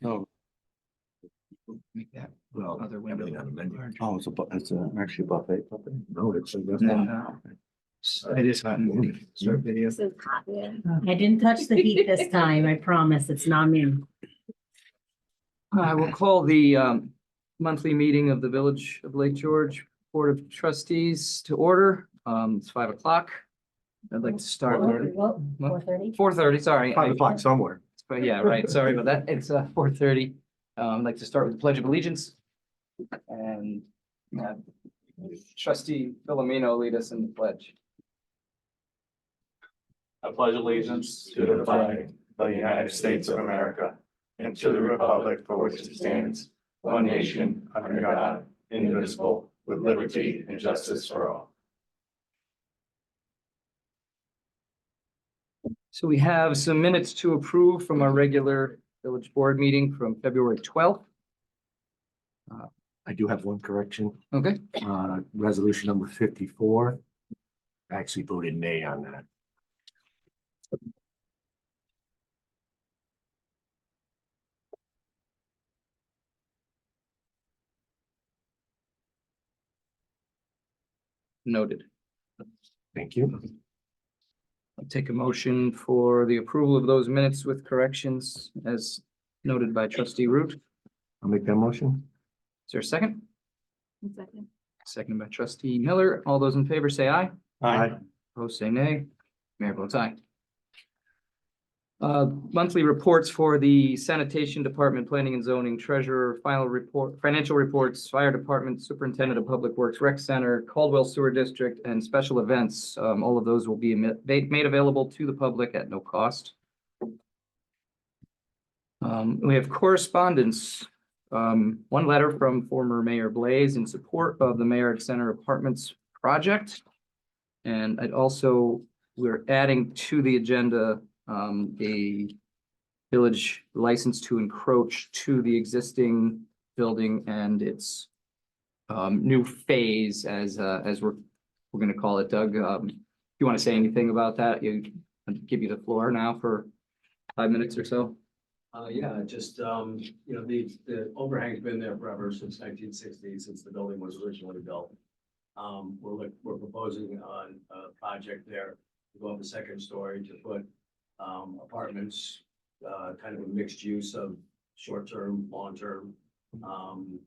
No. Make that Well, other window. everything on the menu. larger. Oh, it's actually buffet. No, it's. I just hot and moving. Start video. This is hot, yeah. I didn't touch the heat this time, I promise, it's not me. I will call the monthly meeting of the Village of Lake George Board of Trustees to order. It's 5 o'clock. I'd like to start. 4:30? 4:30, sorry. 5 o'clock somewhere. But yeah, right, sorry about that. It's 4:30. I'd like to start with the Pledge of Allegiance. And Trustee Filomeno lead us in the pledge. I pledge allegiance to the flag of the United States of America and to the republic for which it stands, one nation, under God, indivisible, with liberty and justice for all. So we have some minutes to approve from our regular village board meeting from February 12th. I do have one correction. Okay, Resolution number 54. I actually voted nay on that. noted. Thank you. I'll take a motion for the approval of those minutes with corrections as noted by trustee Root. I'll make that motion. Is there a second? One second. Second by trustee Miller. All those in favor say aye. Aye. Opposed say nay. Mayor votes aye. Monthly reports for the sanitation department, planning and zoning, treasurer, financial reports, fire department, superintendent of public works, rec center, Caldwell Sewer District, and special events. All of those will be made available to the public at no cost. We have correspondence. One letter from former Mayor Blaze in support of the Mayor Center Apartments project. And we're adding to the agenda a village license to encroach to the existing building and its new phase as we're gonna call it. Doug, you want to say anything about that? I'll give you the floor now for 5 minutes or so. Yeah, just, the overhang's been there forever, since 1960, since the building was originally built. We're proposing on a project there to go up a second story to put apartments, kind of a mixed use of short-term, long-term. And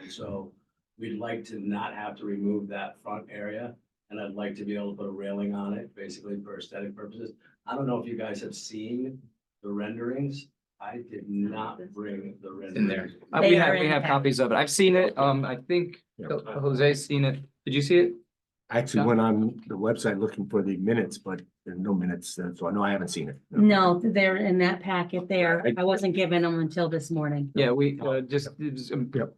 so we'd like to not have to remove that front area, and I'd like to be able to put a railing on it, basically for aesthetic purposes. I don't know if you guys have seen the renderings. I did not bring the renderings. In there. They We are have in there. copies of it. I've seen it. I think Jose's seen it. Did you see it? I actually went on the website looking for the minutes, but there's no minutes, so I know I haven't seen it. No, they're in that packet there. I wasn't given them until this morning. Yeah, we just it was,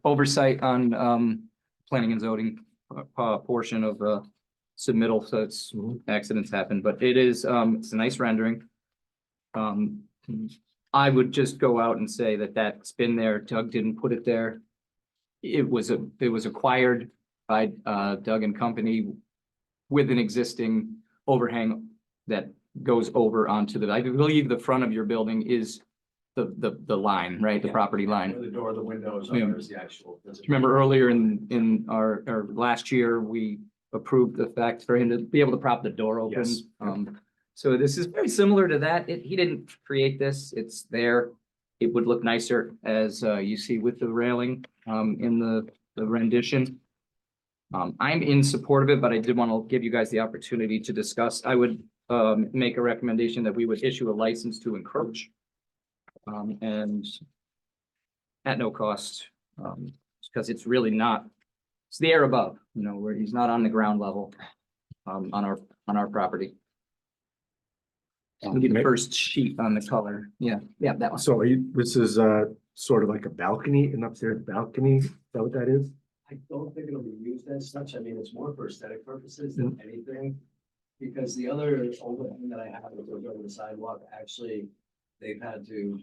oversight on planning and zoning portion of submittal, so it's accidents happen, but it's a nice rendering. I would just go out and say that that's been there. Doug didn't put it there. It was acquired by Doug and Company with an existing overhang that goes over onto I believe the front of your building is the line, right? The property line. The door, the windows, Yeah. there's the actual. Remember earlier in our last year, we approved the fact for him to be able to prop the door open. Yes. So this is very similar to that. He didn't create this. It's there. It would look nicer as you see with the railing in the rendition. I'm in support of it, but I did want to give you guys the opportunity to discuss. I would make a recommendation that we would issue a license to encroach. And at no cost, because it's really not, it's the air above, where he's not on the ground level on our property. I'll give you the first sheet on the color. Yeah, that one. So this is sort of like a balcony, an upstairs balcony. Is that what that is? I don't think it'll be used as such. I mean, it's more for aesthetic purposes than anything. Because the other overhang that I have that goes over the sidewalk, actually, they've had to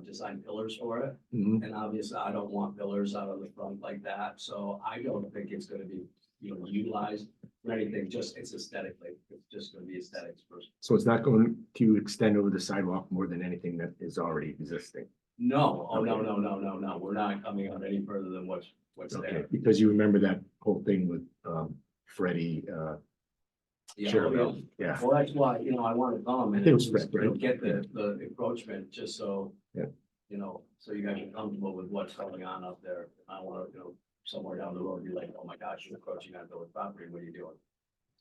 design pillars for it. Mhm. And obviously, I don't want pillars out of the front like that, so I don't think it's gonna be, utilized for anything, it's aesthetically, it's just gonna be aesthetics first. So it's not going to extend over the sidewalk more than anything that is already existing. No, oh, no, we're not coming out any further than what's Okay, there. because you remember that whole thing with, Freddie, Yeah, Chilwell, yeah. well, that's why, I want to come I and think it was just, Fred, right? get the encroachment, just so. Yeah. So you guys are comfortable with what's going on up there. I want to, somewhere down the road, be like, oh my gosh, you're encroaching on village property, what are you doing?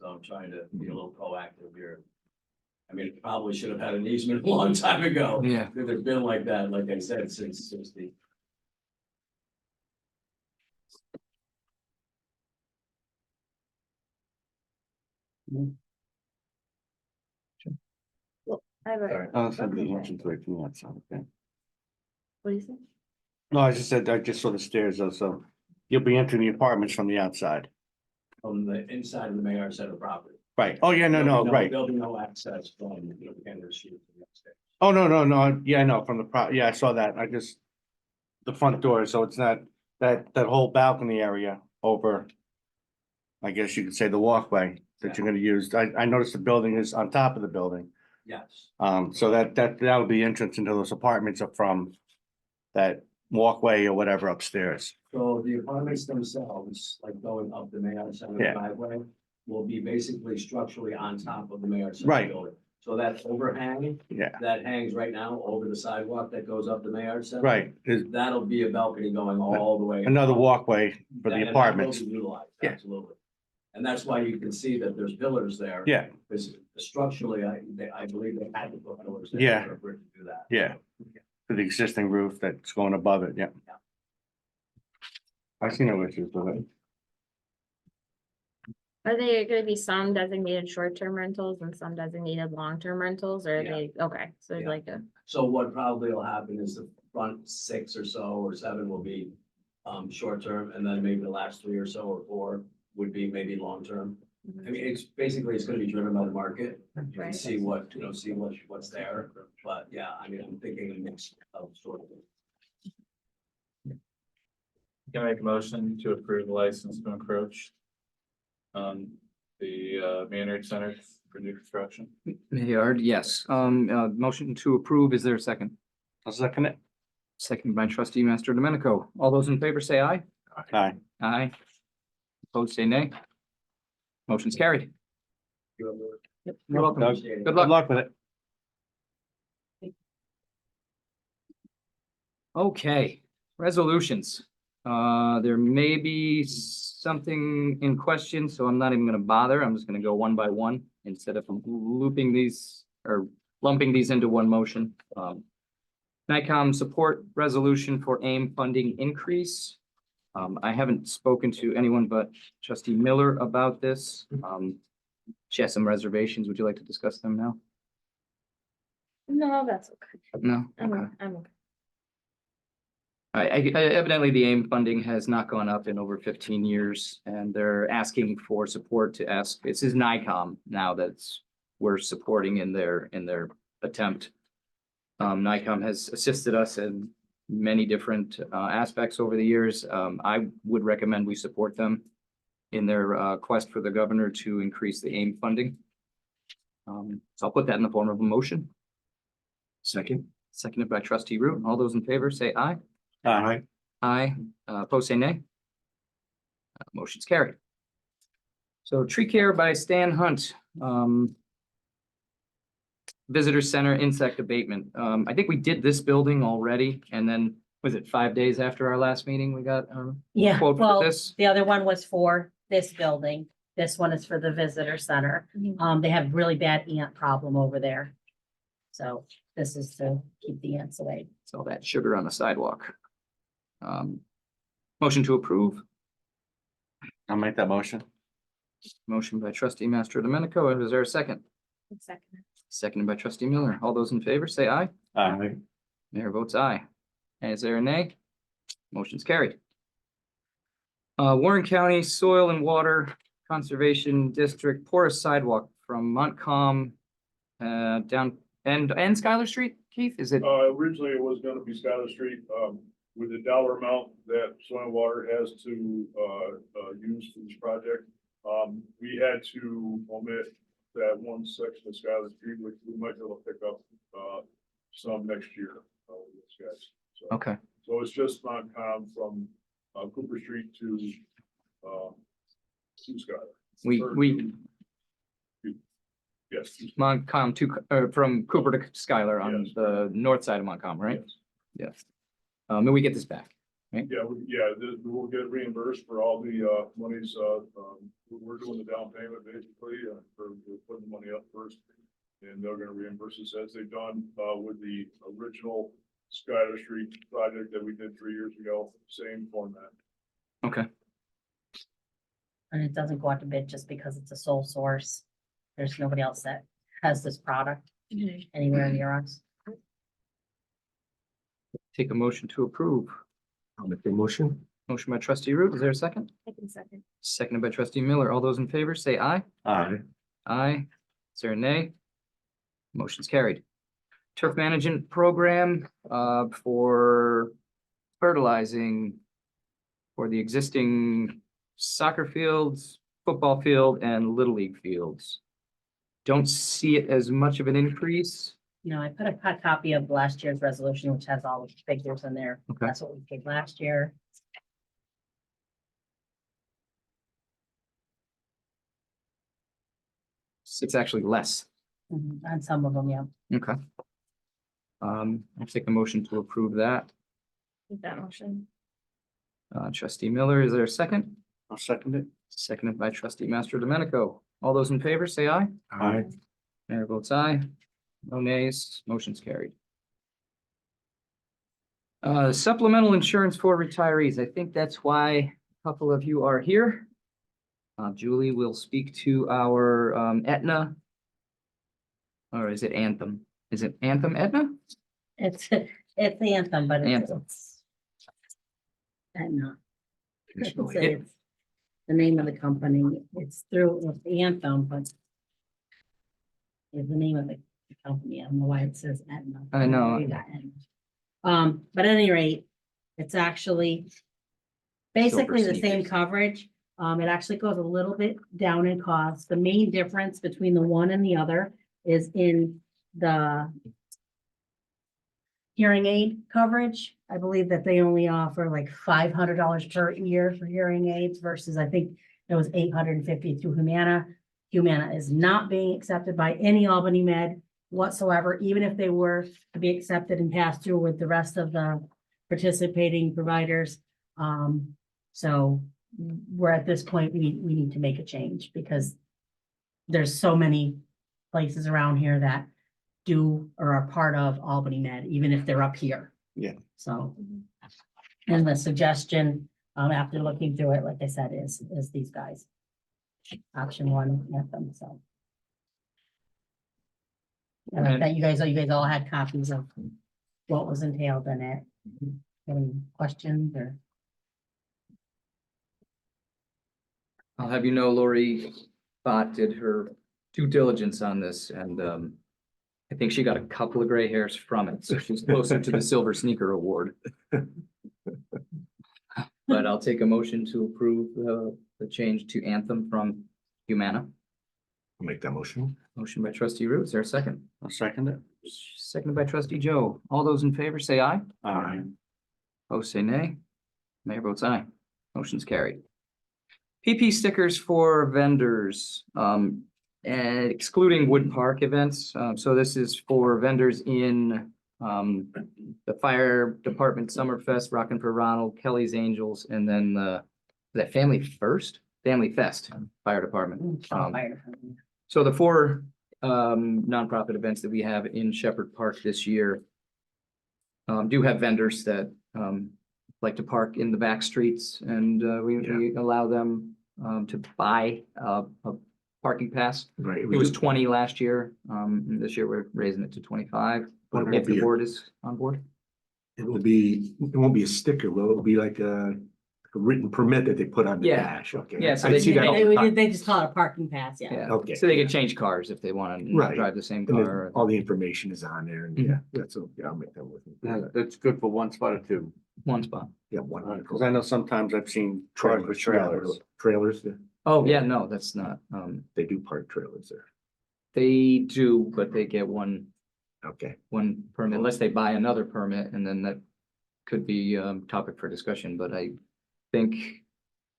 So I'm trying to be a little proactive here. I mean, probably should have had an easement a long time ago. Yeah. If it's been like that, like I said, since 60. I have a, Sorry. Oh, that's Okay. the entrance way from the outside, okay. what do you say? No, I just said, I just saw the stairs though, so you'll be entering the apartments from the outside. From the inside of the Mayor Center property. Right, oh, yeah, no, right. There'll be no access from, Kenner Street to the upstairs. Oh, no, yeah, I know, from the yeah, I saw that, I just. The front door, so it's not, that whole balcony area over. I guess you could say the walkway that you're gonna use, I noticed the building is on top of the building. Yes. So that'll be entrance into those apartments up from. That walkway or whatever upstairs. So the apartments themselves, like going up the Mayor Center Yeah. driveway, will be basically structurally on top of the Mayor Center Right. building. So that overhang Yeah, that hangs right now over the sidewalk that goes up the Mayor Center. right, there's That'll be a balcony going all the way. another up. walkway for And the that will apartments. be utilized, Yeah. absolutely. And that's why you can see that there's pillars there. Yeah, Because structurally, I believe they had to put pillars there. Yeah. in order for it to do that. yeah, for the existing roof that's going above it, yeah. Yeah. I see no issues with it. Are they gonna be some designated short-term rentals and some designated long-term rentals, or are Yeah. they, okay, so there's Yeah. like a, So what probably will happen is the front 6 or so or 7 will be short term, and then maybe the last 3 or so or 4 would be maybe long term. I mean, it's gonna be driven by the market and Right. see what's there. But yeah, I mean, I'm thinking a mix of sort of. Can I make a motion to approve the license to encroach? On the Maynard Center for new construction. Mayard, yes. Motion to approve. Is there a second? I'll second it. Second by trustee Master Domenico. All those in favor say aye. Aye. Aye. Opposed, say nay. Motion's carried. You're welcome. Doug, Good Good luck. luck with it. Okay, resolutions. There may be something in question, so I'm not even gonna bother. I'm just gonna go one by one instead of looping these or lumping these into one motion. NICOM support resolution for AIM funding increase. I haven't spoken to anyone but trustee Miller about this. She has some reservations. Would you like to discuss them now? no, that's okay. No? I'm, Okay. I'm okay. Evidently, the AIM funding has not gone up in over 15 years, and they're asking for support to ask, this is NICOM now that's we're supporting in their attempt. NICOM has assisted us in many different aspects over the years. I would recommend we support them in their quest for the governor to increase the AIM funding. So I'll put that in the form of a motion. Second, Seconded by trustee Root. All those in favor say aye. Aye. Aye. Opposed, say nay. Motion's carried. So tree care by Stan Hunt. Visitor Center insect abatement. I think we did this building already, and then was it 5 days after our last meeting, we got Yeah, quote for well, this? the other one was for this building. This one is for the visitor center. They have really bad ant problem over there. So this is to keep the ants away. It's all that sugar on the sidewalk. Motion to approve. I'll make that motion. Motion by trustee Master Domenico. Is there a second? Second. Seconded by trustee Miller. All those in favor say aye. Aye. Mayor votes aye. Is there a nay? Motion's carried. Warren County Soil and Water Conservation District porous sidewalk from Montcalm down and Schuyler Street, Keith, is it? Originally, it was gonna be Schuyler Street, with the dollar amount that Soil and Water has to, use for this project. We had to omit that one section of Schuyler Street, which we might be able to pick up, some next year, with these guys. So, Okay, so it's just Montcalm from, Cooper Street to, Skyler. we, Yes. Montcalm to, from Cooper to Schuyler on Yes. the north side of Montcalm, right? Yes. Yes. And we get this back. We'll get reimbursed for all the, monies, we're doing the down payment basically, for putting the money up first. And they're gonna reimburse us as they've done, with the original Skyler Street project that we did 3 years ago, same format. Okay, And it doesn't go out to bid just because it's a sole source. There's nobody else that has this product Mhm. anywhere near us. take a motion to approve. I'll make the motion. Motion by trustee Root, is there a second? I can second. Seconded by trustee Miller. All those in favor say aye. Aye. Aye. Is there a nay? Motion's carried. Turf management program, for fertilizing for the existing soccer fields, football field, and little league fields. Don't see it as much of an increase. You know, I put a hot copy of last year's resolution, which has all the figures in there. Okay. That's what we paid last year. It's actually less. And some of them, yeah. Okay. I'll take a motion to approve that. With that motion. Trustee Miller, is there a second? I'll second it. Seconded by trustee Master Domenico. All those in favor say aye. Aye. Mayor votes aye. No nays, motion's carried. Supplemental insurance for retirees. I think that's why a couple of you are here. Julie will speak to our Aetna. Or is it Anthem? Is it Anthem Aetna? It's the Anthem, but Anthem. it's. And not. Traditionally. It's the name of the company. It's through Anthem, but. Is the name of the company. I don't know why it says Aetna. I know. We got Aetna. But at any rate, it's actually. Basically the same sneakers. coverage. It actually goes a little bit down in cost. The main difference between the one and the other is in the. Hearing aid coverage. I believe that they only offer like $500 per year for hearing aids versus I think it was $850 through Humana. Humana is not being accepted by any Albany Med whatsoever, even if they were to be accepted and passed through with the rest of the participating providers. So we're at this point, we need to make a change because there's so many places around here that do or are part of Albany Med, even if they're up here. Yeah. So, and the suggestion, after looking through it, like I said, is these guys. Option one, Anthem, so. And I bet you guys all had copies of what was entailed in it. Any questions or? I'll have you know, Lori Bott did her due diligence on this and I think she got a couple of gray hairs from it, so she's closer to the Silver Sneaker Award. But I'll take a motion to approve the change to Anthem from Humana. I'll make that motion. Motion by trustee Root, is there a second? I'll second it. Seconded by trustee Joe. All those in favor say aye. Aye. Opposed say nay. Mayor votes aye. Motion's carried. PP stickers for vendors, and excluding Wood Park events. So this is for vendors in the fire department, Summerfest, Rockin' for Ronald, Kelly's Angels, and then that Family Fest Fire Department. So the four nonprofit events that we have in Shepherd Park this year do have vendors that like to park in the back streets, and we allow them to buy a parking pass. Right. It was 20 last year. And this year we're raising it to 25. But it If won't the be, board is on board. it won't be a sticker, will it? It'll be like a written permit that they put on the Yeah. dash, okay? Yeah, so I they see can- that all the time. They just call it a parking pass, yeah. Yeah. Okay. So they can change cars if they want to Right. drive the same And then car. all the information is on there, and Mhm. yeah, that's, yeah, I'll make that with you. That's good for one spot or two. One spot. Yeah, one. Because I know sometimes I've seen cars with trailers. Trailers, yeah, Oh, yeah, no, that's not. they do park trailers there, They do, but they get one okay. permit unless they buy another permit and then that could be topic for discussion, but I think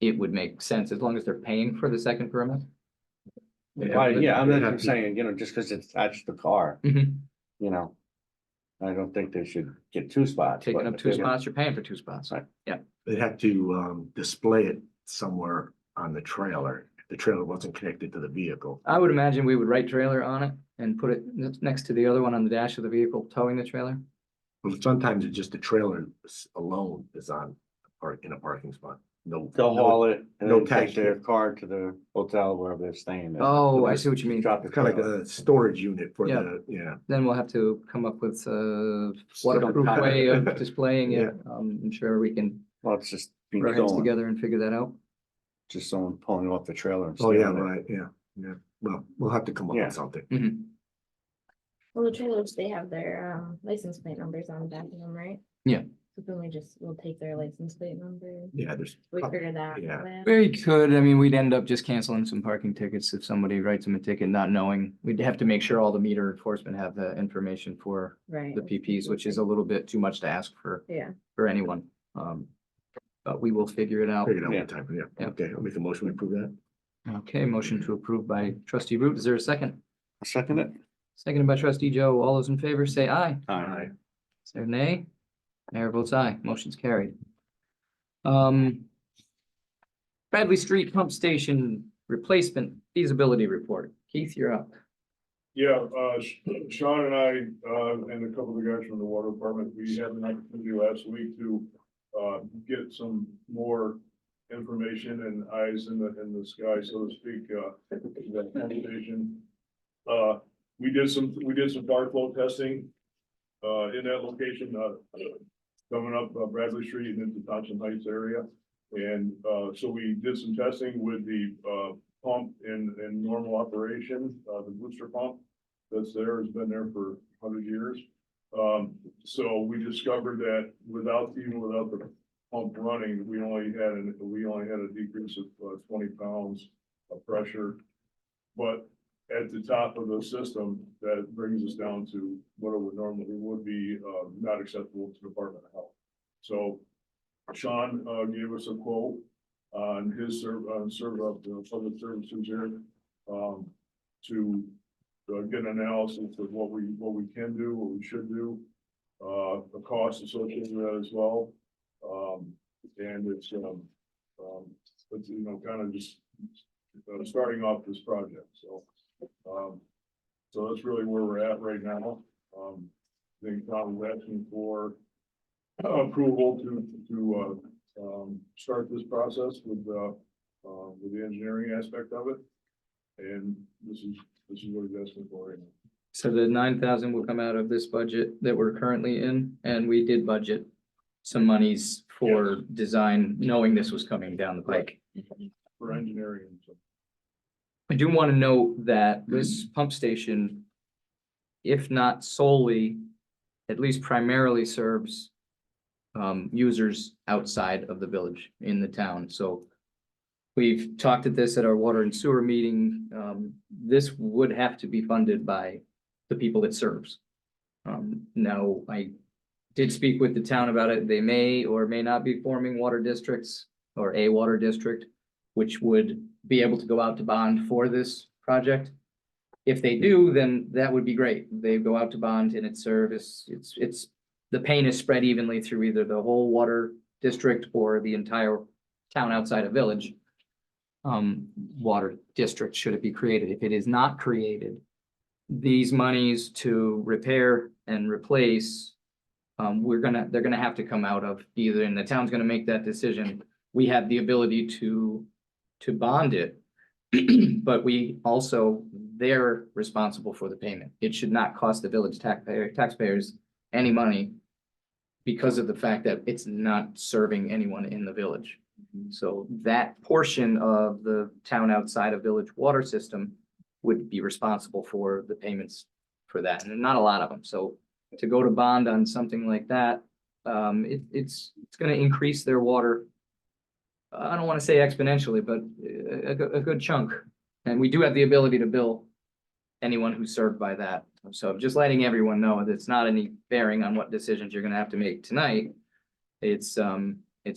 it would make sense as long as they're paying for the second permit. Yeah, I'm They not have to- saying, you know, just because it's attached to the car, Mhm. you know. I don't think they should get two spots. Taking but up if two they- spots, you're paying for two spots. Right. They'd have to display it somewhere on the trailer. If the trailer wasn't connected to the vehicle. I would imagine we would write trailer on it and put it next to the other one on the dash of the vehicle towing the trailer. Well, sometimes it's just the trailer alone is in a parking spot. No. They'll haul it and no then take tax their kit. car to the hotel wherever they're staying. and Oh, they'll I just see what you mean. Drop the It's kind of like trailer. a storage unit for Yeah. the, yeah. Then we'll have to come up with a Some waterproof kind of- way of displaying it. I'm sure we can Well, it's just being put our heads stolen, together and figure that out. just someone pulling off the trailer. and Oh, yeah, stealing it. right, yeah. Well, we'll have to come up Yeah. with something. Mhm. Well, the trailers, they have their license plate numbers on the back of them, right? Yeah. So then we'll take their license plate number. Yeah, there's. We figured that. Yeah. out. We could, I mean, we'd end up just canceling some parking tickets if somebody writes them a ticket not knowing. We'd have to make sure all the meter enforcement have the information for Right. the PPs, which is a little bit too much to ask Yeah. for anyone. But we will figure it out. Figured out Yeah. what time, yeah. Yeah. Okay, I'll make a motion to approve that. Okay, motion to approve by trustee Root. Is there a second? Second it? Seconded by trustee Joe. All those in favor say aye. Aye. Is there nay? Mayor votes aye. Motion's carried. Bradley Street Pump Station Replacement Feasibility Report. Keith, you're up. Yeah, Sean and I, and a couple of the guys from the water department, we had an opportunity last week to, get some more information and eyes in the sky, so to speak, that conversation. We did some dark flow testing, in that location, coming up Bradley Street and into Thompson Heights area. And, so we did some testing with the, pump in normal operation, the booster pump that's there, has been there for 100 years. So we discovered that even without the pump running, we only had a decrease of 20 pounds of pressure. But at the top of the system, that brings us down to what it would be not acceptable to the Department of Health. So Sean gave us a quote on his public services here, to get an analysis of what we can do, what we should do, the cost associated with that as well. And it's kind of just starting off this project, so. So that's really where we're at right now. I think Tom was asking for approval to start this process with the engineering aspect of it. And this is what he's asking for right now. So the 9,000 will come out of this budget that we're currently in, and we did budget some monies for design, knowing this was coming down the pike. For engineering and stuff. I do want to note that this pump station, if not solely, at least primarily serves users outside of the village in the town. So we've talked at this at our water and sewer meeting. This would have to be funded by the people it serves. Now, I did speak with the town about it. They may or may not be forming water districts or a water district, which would be able to go out to bond for this project. If they do, then that would be great. They go out to bond and its service, it's, the pain is spread evenly through either the whole water district or the entire town outside of village. Water district, should it be created. If it is not created, these monies to repair and replace, they're gonna have to come out of either, and the town's gonna make that decision. We have the ability to bond it, but they're responsible for the payment. It should not cost the village taxpayers any money because of the fact that it's not serving anyone in the village. So that portion of the town outside of village water system would be responsible for the payments for that, and not a lot of them. So to go to bond on something like that, it's gonna increase their water. I don't want to say exponentially, but a good chunk. And we do have the ability to bill anyone who's served by that. So just letting everyone know that it's not any bearing on what decisions you're gonna have to make tonight. It's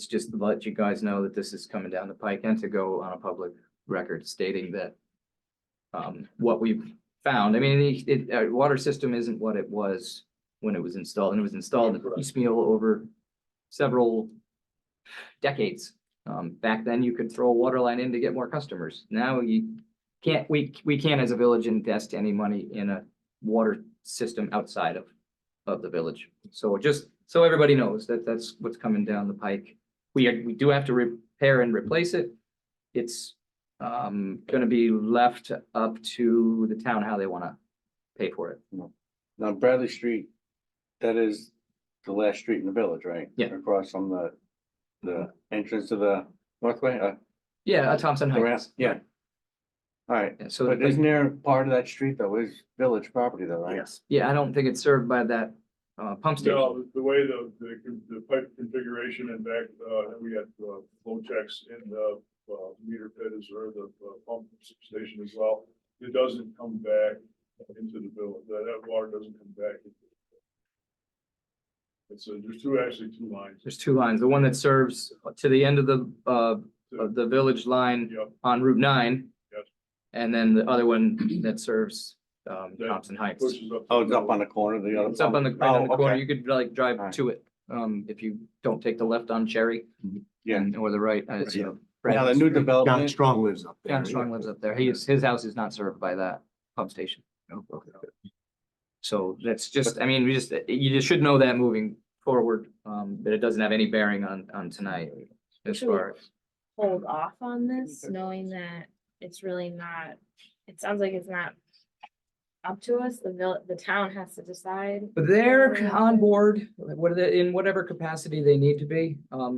just to let you guys know that this is coming down the pike and to go on a public record stating that what we've found, I mean, our water system isn't what it was when it was installed, and it was installed piecemeal over several decades. Back then, you could throw a water line in to get more customers. Now you can't, we can't as a village invest any money in a water system outside of the village. So just so everybody knows that that's what's coming down the pike. We do have to repair and replace it. It's gonna be left up to the town how they wanna pay for it. Now Bradley Street, that is the last street in the village, right? Yeah. Across from the entrance to the Northway, Yeah, Thompson Heights. yeah. All right, Yeah, so, but isn't there part of that street though is village property though, right? Yes. yeah, I don't think it's served by that pump station. No, the way the pipe configuration and back, we had flow checks in the meter pit as or the pump station as well. It doesn't come back into the village. That water doesn't come back. It's there's two lines. There's two lines, the one that serves to the end of the village line Yep. on Route 9. Yes. And then the other one that serves Thompson Heights. Pushes up. Oh, it's up on the corner, the other. It's up on the, right on the Oh, corner, okay. you could like drive Alright. to it, if you don't take the left on Cherry. Yeah. Or the right, Right, yeah. Now, the new John development, Strong lives up there. John Strong lives up there, his house is not served by that pump station. Oh, okay. So that's just, I mean, you just should know that moving forward, that it doesn't have any bearing on tonight. As Should we- far as, Hold off on this, knowing that it's really not, it sounds like it's not up to us, the town has to decide. but they're on board, in whatever capacity they need to be,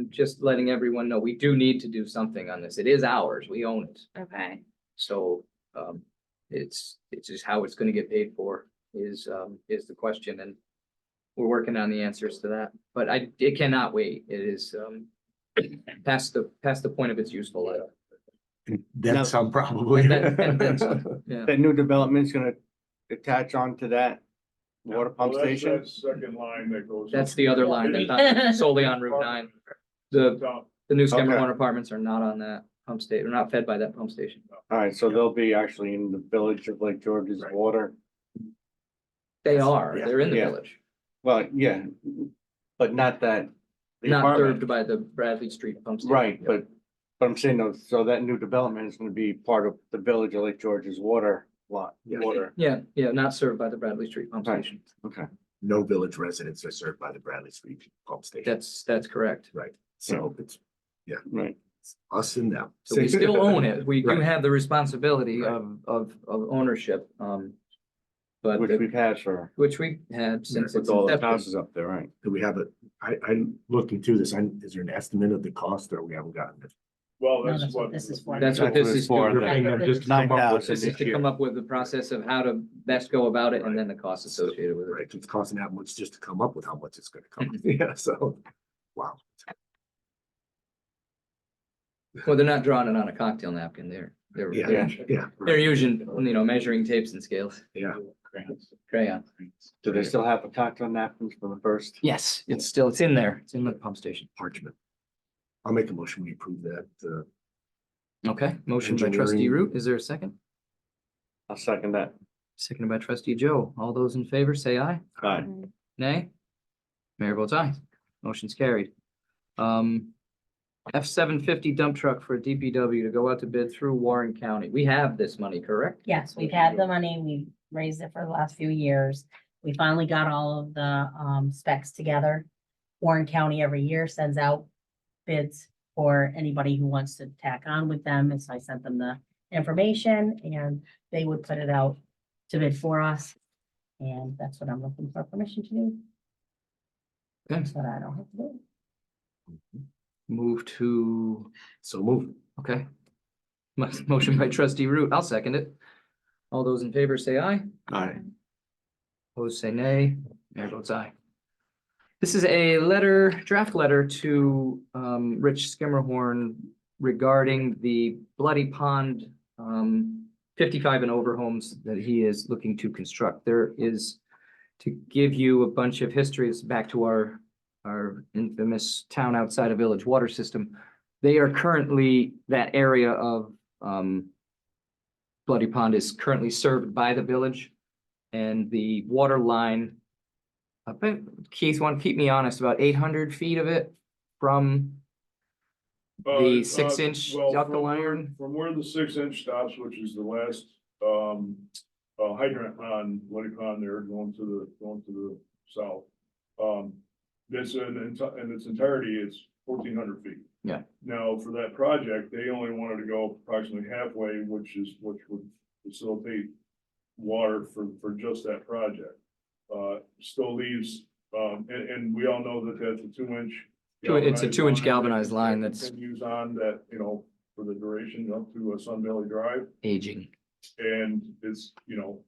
just letting everyone know, we do need to do something on this, it is ours, we own it. Okay, So, it's just how it's gonna get paid for is the question, and we're working on the answers to that, but it cannot wait, it is, past the point of its useful life. That's some probably. And then some, yeah. that new development's gonna attach onto that water pump Well, that's station? that second line that goes. That's the other line, that's not solely on Route 9. The new Okay. Skemmerhorn apartments are not on that pump station, they're not fed by that pump station. All right, so they'll be actually in the village of Lake George's Right. water. They are, Yeah. they're in the Yeah. village, Well, yeah, but not that. the not apartment. served by the Bradley Street pump station. Right, but I'm saying though, so that new development is gonna be part of the village of Lake George's water lot, Yeah. water. Yeah, not served by the Bradley Street pump Right. station. Okay, No village residents are served by the Bradley Street pump station. That's correct. Right, so it's right. us and them. So we still own it. We do Right. have the responsibility Right. of ownership, but Which we've had for, which we had since with it's all the inception. houses up there, right? Do we have I'm looking through this, is there an estimate of the cost or we haven't gotten it? Well, No, that's that's what what. this is for. That's what this is for. doing. You're paying them just to come up with 9,000 This is this to year. come up with the process of how to best go about it and then the costs associated with it. Right, it's costing that much just to come up with how much it's gonna cost. Yeah, so, wow. Well, they're not drawing it on a cocktail napkin. They're Yeah, yeah. they're using, measuring tapes and scales, Yeah, crayon. Do they still have the cocktail napkins for the first? Yes, it's in there. It's in the pump station. parchment. I'll make a motion, we approve that, Okay, motion by trustee Engineering. Root. Is there a second? I'll second that. Seconded by trustee Joe. All those in favor say aye. Aye. Nay? Mayor votes aye. Motion's carried. F-750 dump truck for DPW to go out to bid through Warren County. We have this money, correct? Yes, we've had the money, we've raised it for the last few years. We finally got all of the specs together. Warren County every year sends out bids for anybody who wants to tack on with them, and so I sent them the information and they would put it out to bid for us. And that's what I'm looking for permission to do, Okay, so that I don't have to do. move to, so move. okay. Motion by trustee Root. I'll second it. All those in favor say aye. Aye. Opposed, say nay. Mayor votes aye. This is a letter, draft letter to Rich Skimmerhorn regarding the Bloody Pond 55 and over homes that he is looking to construct. There is, to give you a bunch of history, it's back to our our infamous town outside of village water system. They are currently, that area of, Bloody Pond is currently served by the village. And the water line, I think Keith, want to keep me honest, about 800 feet of it from the 6 inch Well, ductile from iron. From where the 6 inch stops, which is the last, hydrant on Bloody Pond there, going to the south. This in its entirety, it's 1,400 feet. Yeah. Now, for that project, they only wanted to go approximately halfway, which would facilitate water for just that project. Still leaves, and we all know that that's a 2 inch. It's a 2 inch galvanized line that that's continues on that, you know, for the duration up to Sun Valley Drive, aging. and it's, you know,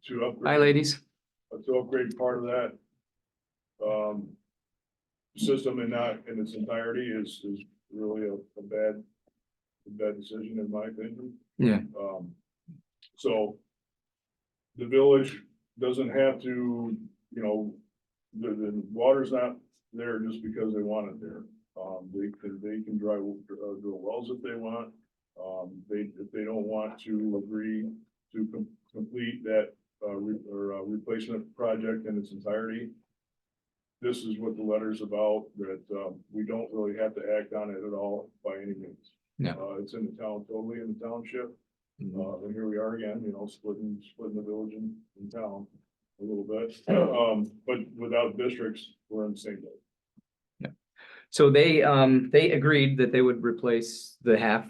to upgrade. Hi, ladies. To upgrade part of that system and not in its entirety is really a bad decision in my opinion. Yeah. So the village doesn't have to, you know, the water's not there just because they want it there. They can drill wells if they want. If they don't want to agree to complete that replacement project in its entirety, this is what the letter's about, that we don't really have to act on it at all by any means. Yeah. It's in the town, totally in the township. And here we are again, you know, splitting the village in town a little bit. But without districts, we're in the same boat. So they agreed that they would replace the half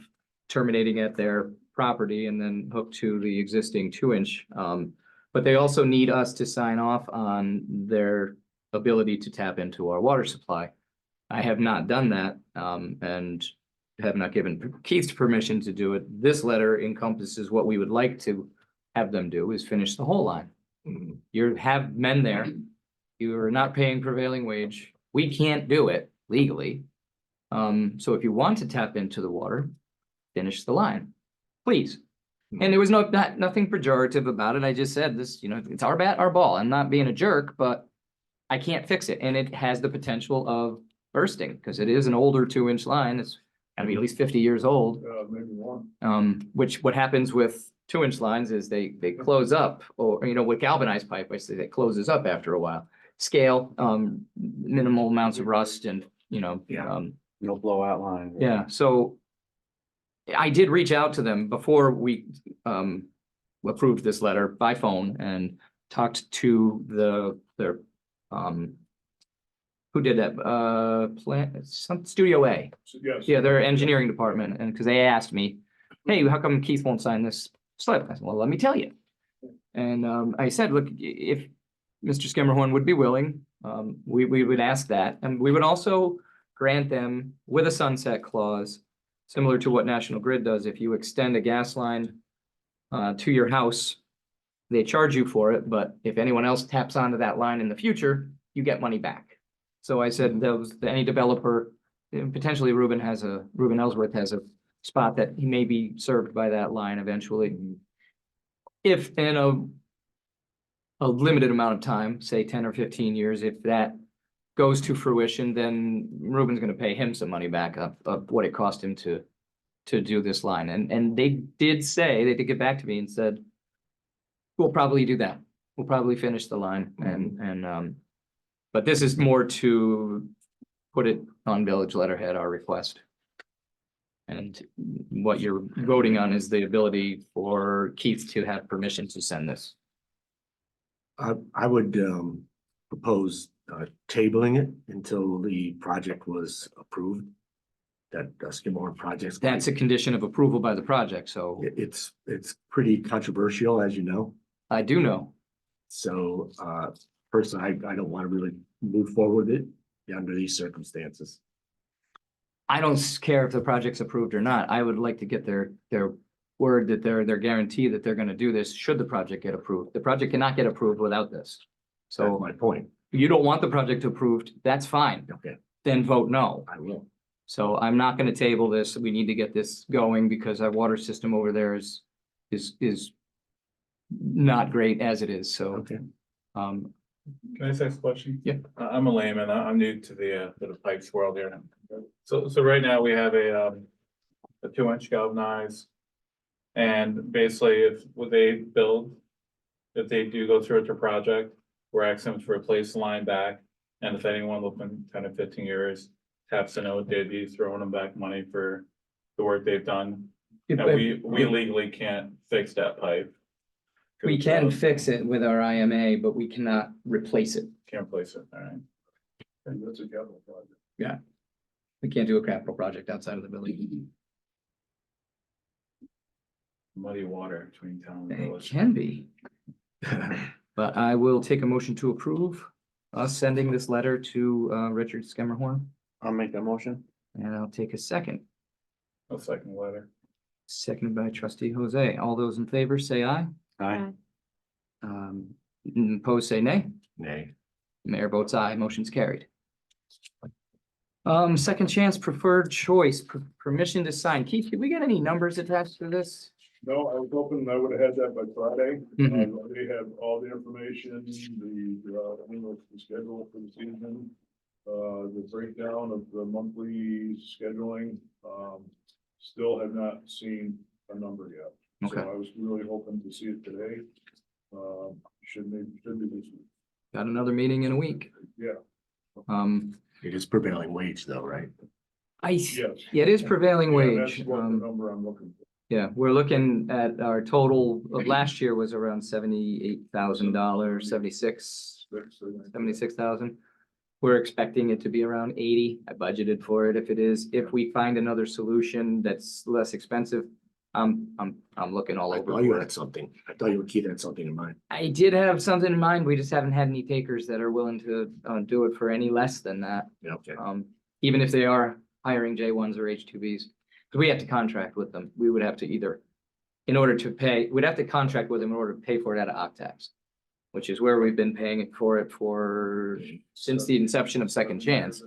terminating at their property and then hook to the existing 2 inch. But they also need us to sign off on their ability to tap into our water supply. I have not done that, and have not given Keith's permission to do it. This letter encompasses what we would like to have them do, is finish the whole line. You have men there, you are not paying prevailing wage, we can't do it legally. So if you want to tap into the water, finish the line, please. And there was nothing pejorative about it. I just said this, you know, it's our bat, our ball. I'm not being a jerk, but I can't fix it. And it has the potential of bursting because it is an older 2 inch line. It's gotta be at least 50 years old. Maybe one. Which what happens with 2 inch lines is they close up, or, you know, with galvanized pipe, I say that closes up after a while. Scale, minimal amounts of rust and, you know, Yeah. No blowout line. yeah, so I did reach out to them before we approved this letter by phone and talked to their who did that, some Studio A. So, yes. Yeah, their engineering department, and because they asked me, hey, how come Keith won't sign this slip? I said, well, let me tell you. And I said, look, if Mr. Skimmerhorn would be willing, we would ask that, and we would also grant them with a sunset clause, similar to what National Grid does. If you extend a gas line to your house, they charge you for it, but if anyone else taps onto that line in the future, you get money back. So I said, any developer, potentially Ruben Ellsworth has a spot that he may be served by that line eventually. If in a limited amount of time, say 10 or 15 years, if that goes to fruition, then Ruben's gonna pay him some money back of what it cost him to do this line. And they did get back to me and said, we'll probably do that. We'll probably finish the line and but this is more to put it on village letterhead, our request. And what you're voting on is the ability for Keith to have permission to send this. I would propose tabling it until the project was approved. That Skimmerhorn project. That's a condition of approval by the project, so It's pretty controversial, as you know. I do know. So personally, I don't want to really move forward with it under these circumstances. I don't care if the project's approved or not. I would like to get their word that their guarantee that they're gonna do this, should the project get approved. The project cannot get approved without this. That's So my point. you don't want the project approved, that's fine. Okay, Then vote no. I will. So I'm not gonna table this. We need to get this going because our water system over there is not great as it is. So Okay. Can I ask a question? Yeah. I'm a layman. I'm new to the pipes world here. So right now we have a 2-inch galvanized. And basically if what they build, if they do go through with their project, we're asking them to replace the line back. And if anyone looking 10 or 15 years taps to know, they'd be throwing them back money for the work they've done. And we legally can't fix that pipe. We can fix it with our IMA, but we cannot replace it. Can't replace it, all right. And that's a capital project. We can't do a capital project outside of the building. Muddy water between town and It village. can be. But I will take a motion to approve us sending this letter to Richard Skemmerhorn, I'll make that motion. and I'll take a second. A second letter. Seconded by trustee Jose. All those in favor say aye. Aye. Opposed say nay. Nay. Mayor votes aye. Motion's carried. Second chance preferred choice, permission to sign. Keith, did we get any numbers attached to this? No, I was hoping I would have had that by Friday. Mhm. They have all the information, the schedule for the season, the breakdown of the monthly scheduling. Still have not seen a number yet. Okay. So I was really hoping to see it today. Should be this week. Got another meeting in a week. Yeah, It is prevailing wage though, right? yes. Yeah, it is prevailing Yeah, wage. That's what the number I'm looking for. Yeah, we're looking at our total of last year was around $78,000, 76,000. We're expecting it to be around 80. I budgeted for it. If it is, if we find another solution that's less expensive, I'm looking all I over. thought you for had it. something. I thought you were Keith had something in mind. I did have something in mind. We just haven't had any takers that are willing to do it for any less than that. Yeah, okay. Even if they are hiring J1s or H2Bs. Because we have to contract with them. We would have to either, in order to pay, we'd have to contract with them in order to pay for it out of Octaves, which is where we've been paying it for since the inception of Second Chance.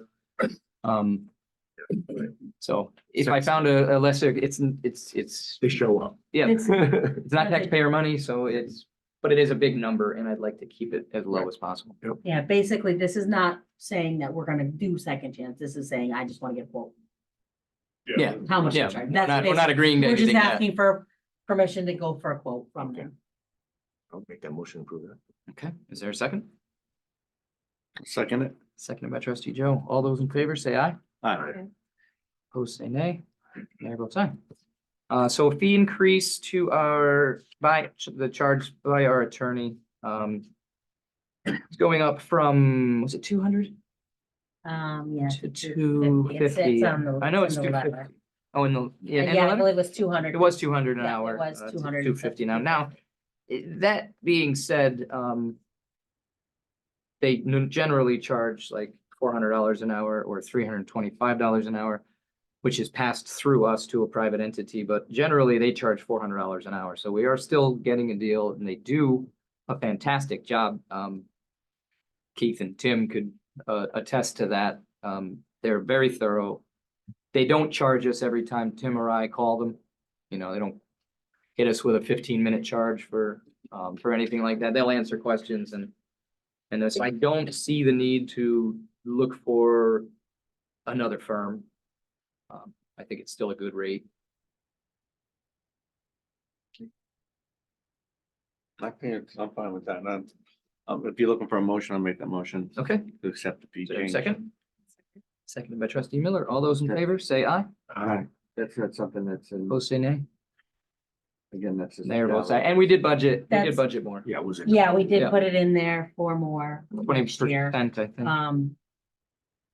So if I found a lesser, it's, They show up. yeah, It's- it's not taxpayer money, so but it is a big number and I'd like to keep it as low as possible. Yeah, basically, this is not saying that we're gonna do second chance. This is saying, I just wanna get a quote. Yeah. How much? Yeah, to charge. we're That's not basically- agreeing to We're just anything yet. asking for permission to go for a quote from Okay. them. I'll make that motion, approve that. Okay, is there a second? Second it. Seconded by trustee Joe. All those in favor say aye. Aye. Opposed say nay. Mayor votes aye. So a fee increase to the charge by our attorney. It's going up from, was it 200 Yeah. to 250. It's 250? on the- I know it's in the letter. 250. Oh, in the, yeah, in the Yeah, I letter? believe it was 200. It was 200 an Yeah, it hour. was It's 200. 250 now. Now, that being said, they generally charge like $400 an hour or $325 an hour, which is passed through us to a private entity, but generally they charge $400 an hour. So we are still getting a deal and they do a fantastic job. Keith and Tim could attest to that. They're very thorough. They don't charge us every time Tim or I call them. You know, they don't hit us with a 15-minute charge for anything like that. They'll answer questions and so I don't see the need to look for another firm. I think it's still a good rate. I think I'm fine with that. And, if you're looking for a motion, I'll make that motion Okay, to accept the fee is there a change. second? Seconded by trustee Miller. All those in favor say aye. Aye. That's something that's in, Opposed say nay. again, that's. just- Mayor votes aye. And we did budget, we did That's- budget more. Yeah, was it? Yeah, we did Yeah. put it in there for more. next year. 20%, I think.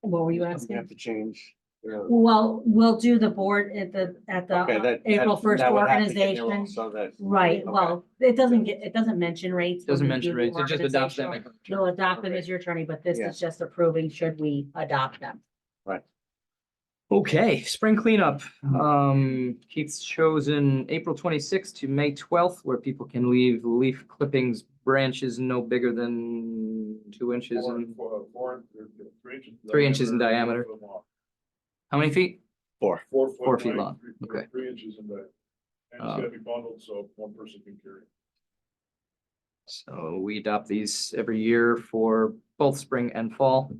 What were you We asking? have to change. Well, we'll do the board at the Okay, that. April 1st that would have to get there organization. also that- Right, Okay. well, it doesn't mention rates. when Doesn't we mention do the rates, it just adopts them. organizational. You'll adopt them as your attorney, but this Yeah. is just approving should we adopt them. Okay, spring cleanup. Keith's chosen April 26th to May 12th, where people can leave leaf clippings, branches no bigger than 2 inches and 3 inches in diameter. how many feet? 4. 4 feet long. Okay. 3 inches in diameter. And it's gotta be bundled so one person can carry. So we adopt these every year for both spring and fall.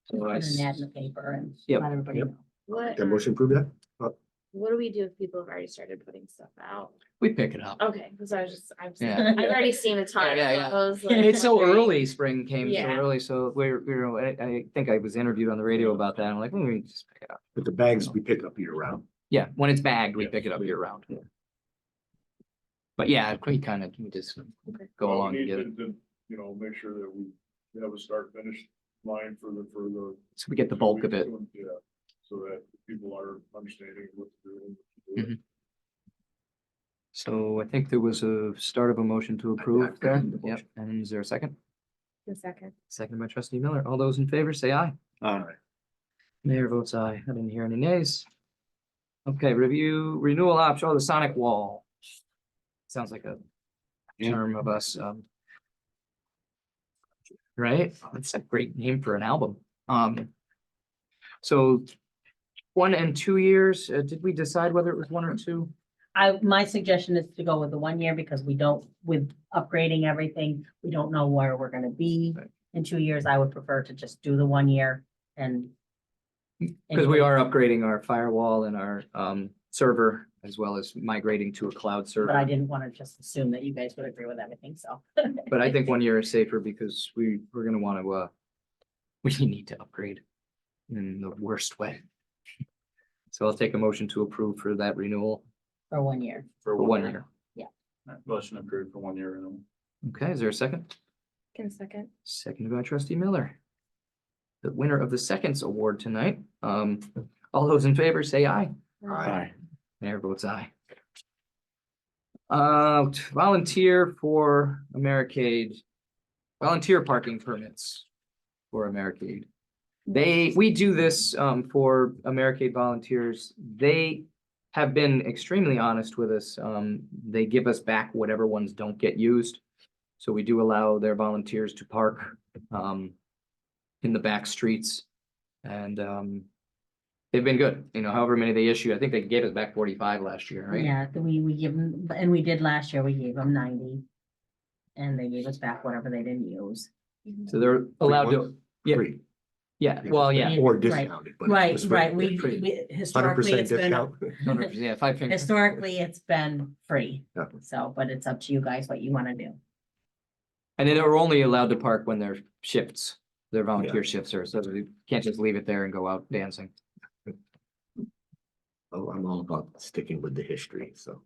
So Put I, an ad in the paper and Yep. let everybody Yep. know. What, That motion approve that? what do we do if people have already started putting stuff out? we pick it up. Okay, because I've Yeah. already seen a ton. Yeah, yeah, so I was like, It's so wondering- early, spring came so Yeah. early, so I think I was interviewed on the radio about that. I'm like, we just pick it up. But the bags we pick up year round. Yeah, when it's bagged, we Yeah. pick it up year round. But yeah, we just go Well, along we need together. to, you know, make sure that we have a start finish line for the. So we get the bulk of it. Yeah, so that people are understanding what to do. Mhm. So I think there was a start of a motion to approve there. second the Yep, motion. and is there a second? A second. Second by trustee Miller. All those in favor, say aye. Mayor votes aye. I didn't hear any nays. Okay, review renewal option, the Sonic Wall. Sounds like a Yeah. term of us, right? That's a great name for an album. So 1 and 2 years, did we decide whether it was 1 or 2? My suggestion is to go with the 1 year because we don't, with upgrading everything, we don't know where we're gonna be. Right. In 2 years, I would prefer to just do the 1 year and. Because we are upgrading our firewall and our server as well as migrating to a cloud server. But I didn't want to just assume that you guys would agree with everything, so. But I think 1 year is safer because we're gonna want to, we need to upgrade in the worst way. So I'll take a motion to approve for that renewal For 1 year. for 1 year. Motion approved for 1 year renewal. Okay, is there a second? Can second. Seconded by trustee Miller. The winner of the seconds award tonight. All those in favor say aye. Aye. Mayor votes aye. Volunteer for Americade. Volunteer parking permits for Americade. We do this for Americade volunteers. They have been extremely honest with us. They give us back whatever ones don't get used. So we do allow their volunteers to park in the back streets. And they've been good, however many they issue. I think they gave us back 45 last year, right? Yeah, we give them, and we did last year, we gave them 90. And they gave us back whatever they didn't use. So they're allowed to, yeah, Free. yeah, well, yeah. Or Right. discounted. but Right, it's free. right, Yeah, free. we historically 100% it's been, discount. Yeah, 5 fingers. historically it's been free. Yeah. So, but it's up to you guys what you wanna do. And then they're only allowed to park when their shifts, their volunteer shifts are, so they can't just leave it there and go out dancing. Oh, I'm all about sticking with the history, so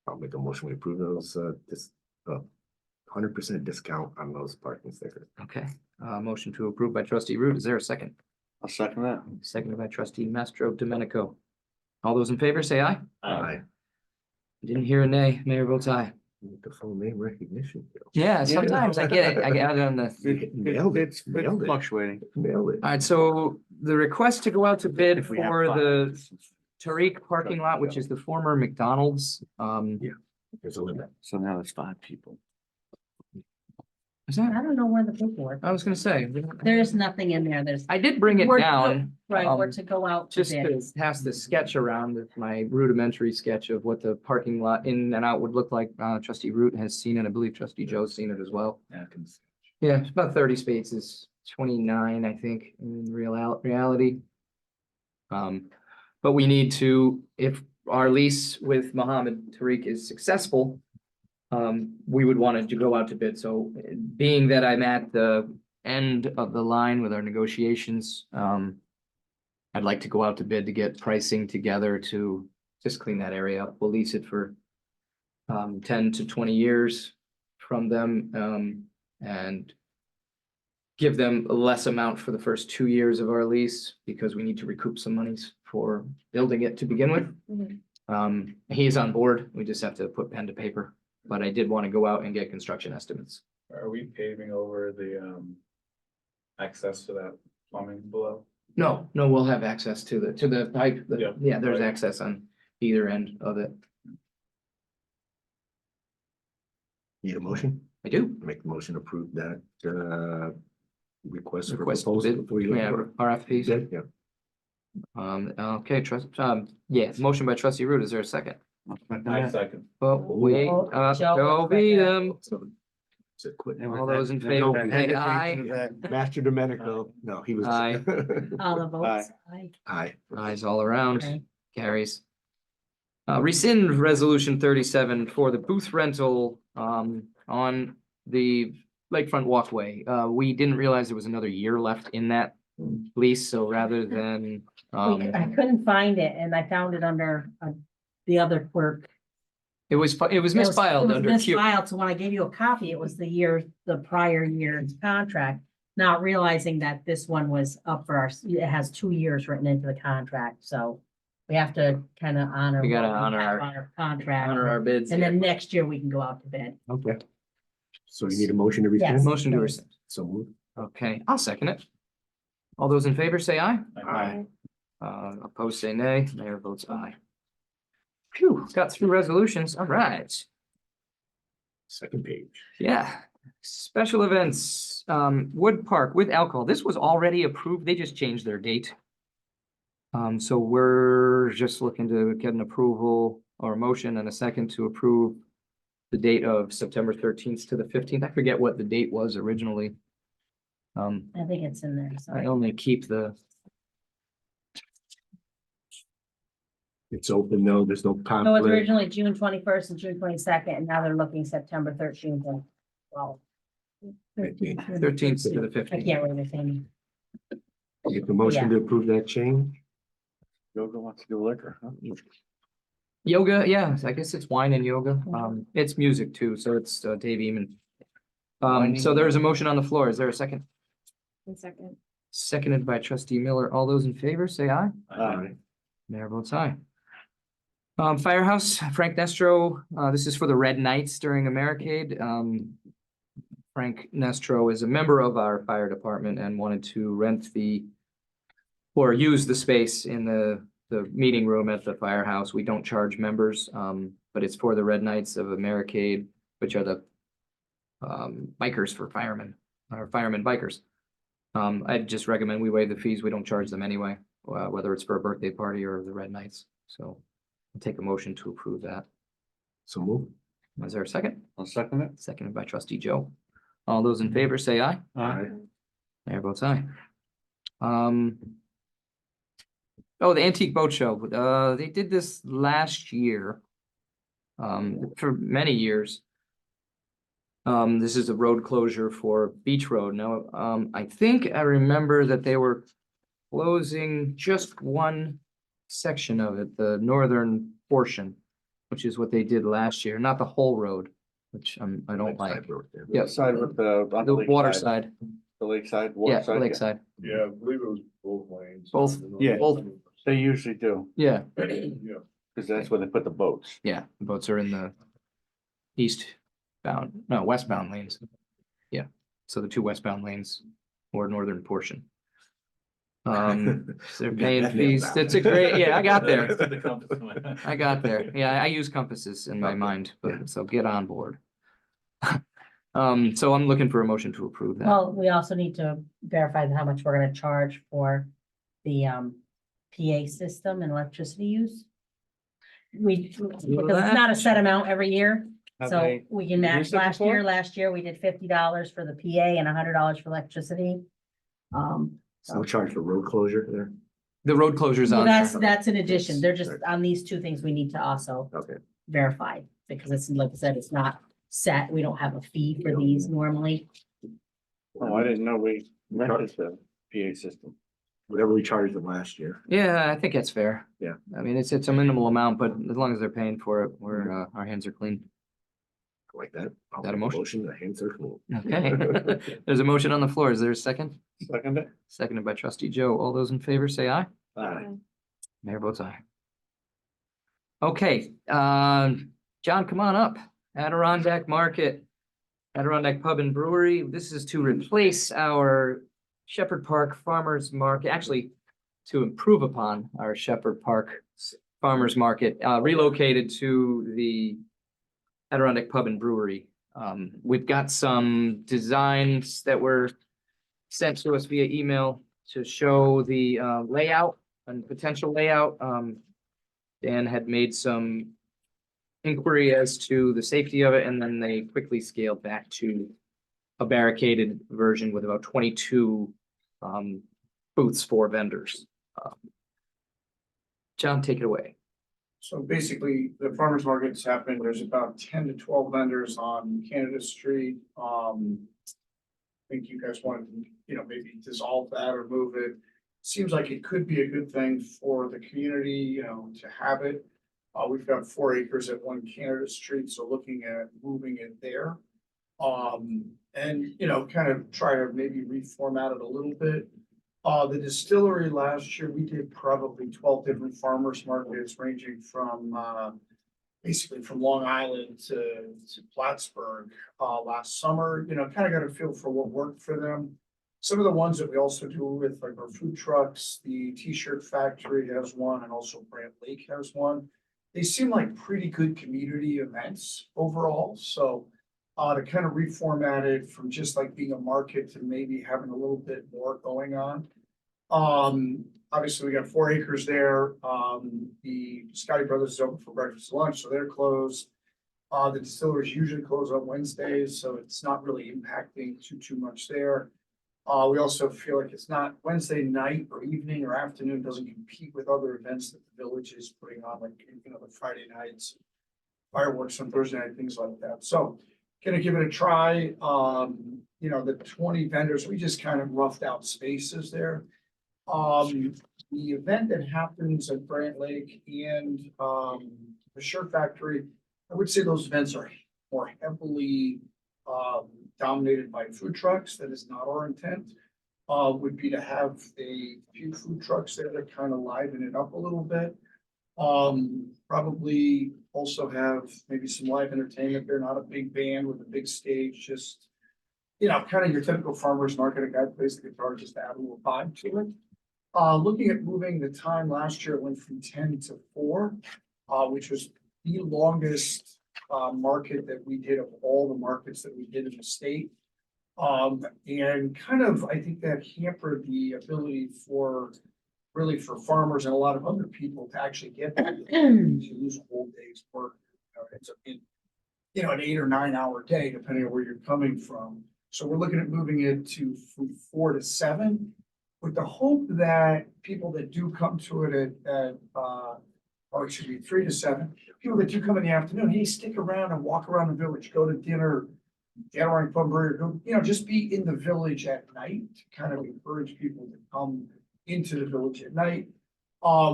I'll make a motion to approve those, 100% discount on those parking stickers. Okay, motion to approve by trustee Root. Is there a second? I'll second that. Seconded by trustee Mastro Domenico. All those in favor say aye. Aye. Didn't hear a nay. Mayor votes aye. With the full name recognition. Bill. Yeah, sometimes I get it. I get it on the. Nailed it, It's nailed it. fluctuating. Nailed it. All right, so the request to go out to bid If we have for five. the Tariq parking lot, which is the former McDonald's, There's a limit. So now there's 5 people. is I that, don't know where the paperwork, I was gonna say. there's nothing in there, there's, I did bring it We're- down. right, or um, to go out to Just to bid. pass the sketch around with my rudimentary sketch of what the parking lot in and out would look like. Trustee Root has seen it. I believe trustee Joe's seen it as well. Yeah, it's about 30 spaces, 29, I think, in reality. But we need to, if our lease with Mohammed Tariq is successful, we would want it to go out to bid. So being that I'm at the end of the line with our negotiations, I'd like to go out to bid to get pricing together to just clean that area up. We'll lease it for 10 to 20 years from them, and give them a less amount for the first 2 years of our lease because we need to recoup some monies for building it to begin with. Mhm. He's on board. We just have to put pen to paper, but I did want to go out and get construction estimates. Are we paving over the access to that plumbing below? No, we'll have access to the pipe. Yeah. Yeah, there's Right. access on either end of it. Need a motion? I do. Make the motion to approve that, request for Request proposal bid, before you. yeah, RFPs. Yeah, Okay, motion by trustee Root. Is there a second? I'll second I that. second. Well, wait, Joe, Joe beat him. Is it quit? All those in favor, say aye. Master Domenico, no, he was. Aye. All the votes. Aye. Aye. Ayes all around, Okay. carries. Rescind resolution 37 for the booth rental, on the lakefront walkway. We didn't realize there was another year left in that lease, so rather than, I couldn't find it and I found it under the other clerk. it was It was misfiled under Q. misfiled, so when I gave you a copy, it was the prior year's contract. Not realizing that this one was up for it has 2 years written into the contract, so we have to kind of honor. We gotta what honor have our- on our contract. Honor our bids. And then next year we can go out to bid. Okay. So you need a motion to Yes. rescind? Motion to rescind. So move. Okay, I'll second it. All those in favor say aye. Aye. Opposed say nay. Mayor votes aye. Phew, got through resolutions. All right. Second page. Yeah. Special events, Wood Park with alcohol. This was already approved. They just changed their date. So we're just looking to get an approval or a motion and a second to approve the date of September 13th to the 15th. I forget what the date was originally. I think it's in there, I sorry. only keep the, It's open, no, there's no No, it was conflict. originally June 21st and June 22nd, and now they're looking September 13th and 12th. 13th to the I 15th. can't read the name. Make a motion to approve that change? Yoga wants to do liquor, huh? Yoga, yeah, I guess it's wine and yoga. It's music too, so it's Dave Eman. So there's a motion on the floor. Is there a second? One second. Seconded by trustee Miller. All those in favor, say aye. Aye. Mayor votes aye. Firehouse, Frank Nestro, this is for the Red Knights during Americade. Frank Nestro is a member of our fire department and wanted to rent or use the space in the meeting room at the firehouse. We don't charge members, but it's for the Red Knights of Americade, which are the bikers for firemen, or firemen bikers. I'd just recommend we waive the fees. We don't charge them anyway, whether it's for a birthday party or the Red Knights. So I'll take a motion to approve that. So move. Is there a second? I'll second it. Seconded by trustee Joe. All those in favor say aye. Aye. Mayor votes aye. Oh, the Antique Boat Show. They did this last year. For many years. This is a road closure for Beach Road. Now, I think I remember that they were closing just one section of it, the northern portion, which is what they did last year, not the whole road, which I don't like. Yes, Side with the. on the lake water side, The lakeside, water yeah, side. lakeside, Yeah, I believe it was both lanes. Both, yeah. both. They usually do, Yeah, Yeah. because that's where they put the boats. yeah, the boats are in the westbound lanes. Yeah, so the two westbound lanes or northern portion. They're Got paying that nailed fees. down. That's a great, yeah, I got there. The compass went. I got there. Yeah, I use compasses in my Okay. mind, Yeah. but so get on board. So I'm looking for a motion to approve that. Well, we also need to verify how much we're gonna charge for the PA system and electricity use. Because it's not a set amount every year, Have so they we can match used it last before? year. Last year, we did $50 for the PA and $100 for electricity. No charge for road closure there? The road closures Well, on. that's an addition. Yes, They're just right. on these two things we need to also Okay. verify, because it's, like I said, it's not set. We don't have a fee for these normally. Oh, I didn't know we rented the PA system. Whatever we charged them last year. Yeah, I think that's fair. Yeah. I mean, it's a minimal amount, but as long as they're paying for it, our hands are clean. Like that. I'll That a make motion? The hands are cool. Okay. There's a motion on the floor. Is there a second? Second it? Seconded by trustee Joe. All those in favor say aye. Aye. Mayor votes aye. Okay, John, come on up. Adirondack Market, Adirondack Pub and Brewery. This is to replace our Shepherd Park Farmers Market, actually to improve upon our Shepherd Park Farmers Market, relocated to the Adirondack Pub and Brewery. We've got some designs that were sent to us via email to show the layout and potential layout. Dan had made some inquiry as to the safety of it, and then they quickly scaled back to a barricaded version with about 22 booths for vendors. John, take it away. So basically, the farmers market's happening, there's about 10 to 12 vendors on Canada Street. I think you guys wanted to, maybe dissolve that or move it. Seems like it could be a good thing for the community, to have it. We've got 4 acres at 1 Canada Street, so looking at moving it there. And, kind of try to maybe reformat it a little bit. The distillery last year, we did probably 12 different farmers markets ranging from, basically from Long Island to Plattsburgh, last summer, kind of got a feel for what worked for them. Some of the ones that we also do with like our food trucks, the T-shirt factory has one and also Brant Lake has one. They seem like pretty good community events overall, so to kind of reformat it from just like being a market to maybe having a little bit more going on. Obviously, we got 4 acres there. The Scotty Brothers is open for breakfast and lunch, so they're closed. The distilleries usually close on Wednesdays, so it's not really impacting too much there. We also feel like it's not Wednesday night or evening or afternoon doesn't compete with other events that the village is putting on, like, the Friday nights, fireworks on Thursday night, things like that. So gonna give it a try. The 20 vendors, we just kind of roughed out spaces there. The event that happens at Brant Lake and the shirt factory, I would say those events are more heavily dominated by food trucks. That is not our intent. Would be to have a few food trucks there that kind of liven it up a little bit. Probably also have maybe some live entertainment. They're not a big band with a big stage, just, kind of your typical farmer's market. A guy plays the guitar, just to add a little vibe to it. Looking at moving the time last year, it went from 10 to 4, which was the longest market that we did of all the markets that we did in the state. And kind of, I think that hampered the ability for farmers and a lot of other people to actually get there. You lose a whole day's work. It's an 8 or 9 hour day, depending on where you're coming from. So we're looking at moving it to from 4 to 7, with the hope that people that do come to it or it should be 3 to 7, people that do come in the afternoon, hey, stick around and walk around the village, go to dinner, get around Fun Burger, go, just be in the village at night to kind of encourage people to come into the village at night.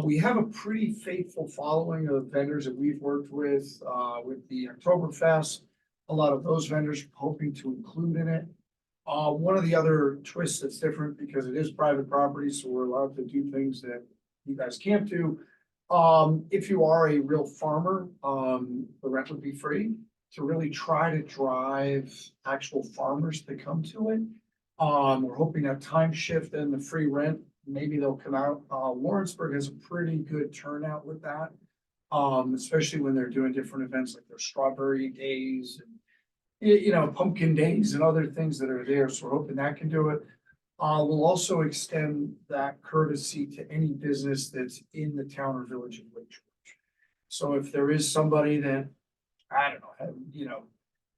We have a pretty faithful following of vendors that we've worked with the Oktoberfest. A lot of those vendors hoping to include in it. One of the other twists that's different because it is private property, so we're allowed to do things that you guys can't do. If you are a real farmer, the rent would be free to really try to drive actual farmers to come to it. We're hoping that time shift and the free rent, maybe they'll come out. Lawrenceburg has a pretty good turnout with that. Especially when they're doing different events like their strawberry days and pumpkin days and other things that are there. So we're hoping that can do it. We'll also extend that courtesy to any business that's in the town or village of Lake George. So if there is somebody that, I don't know,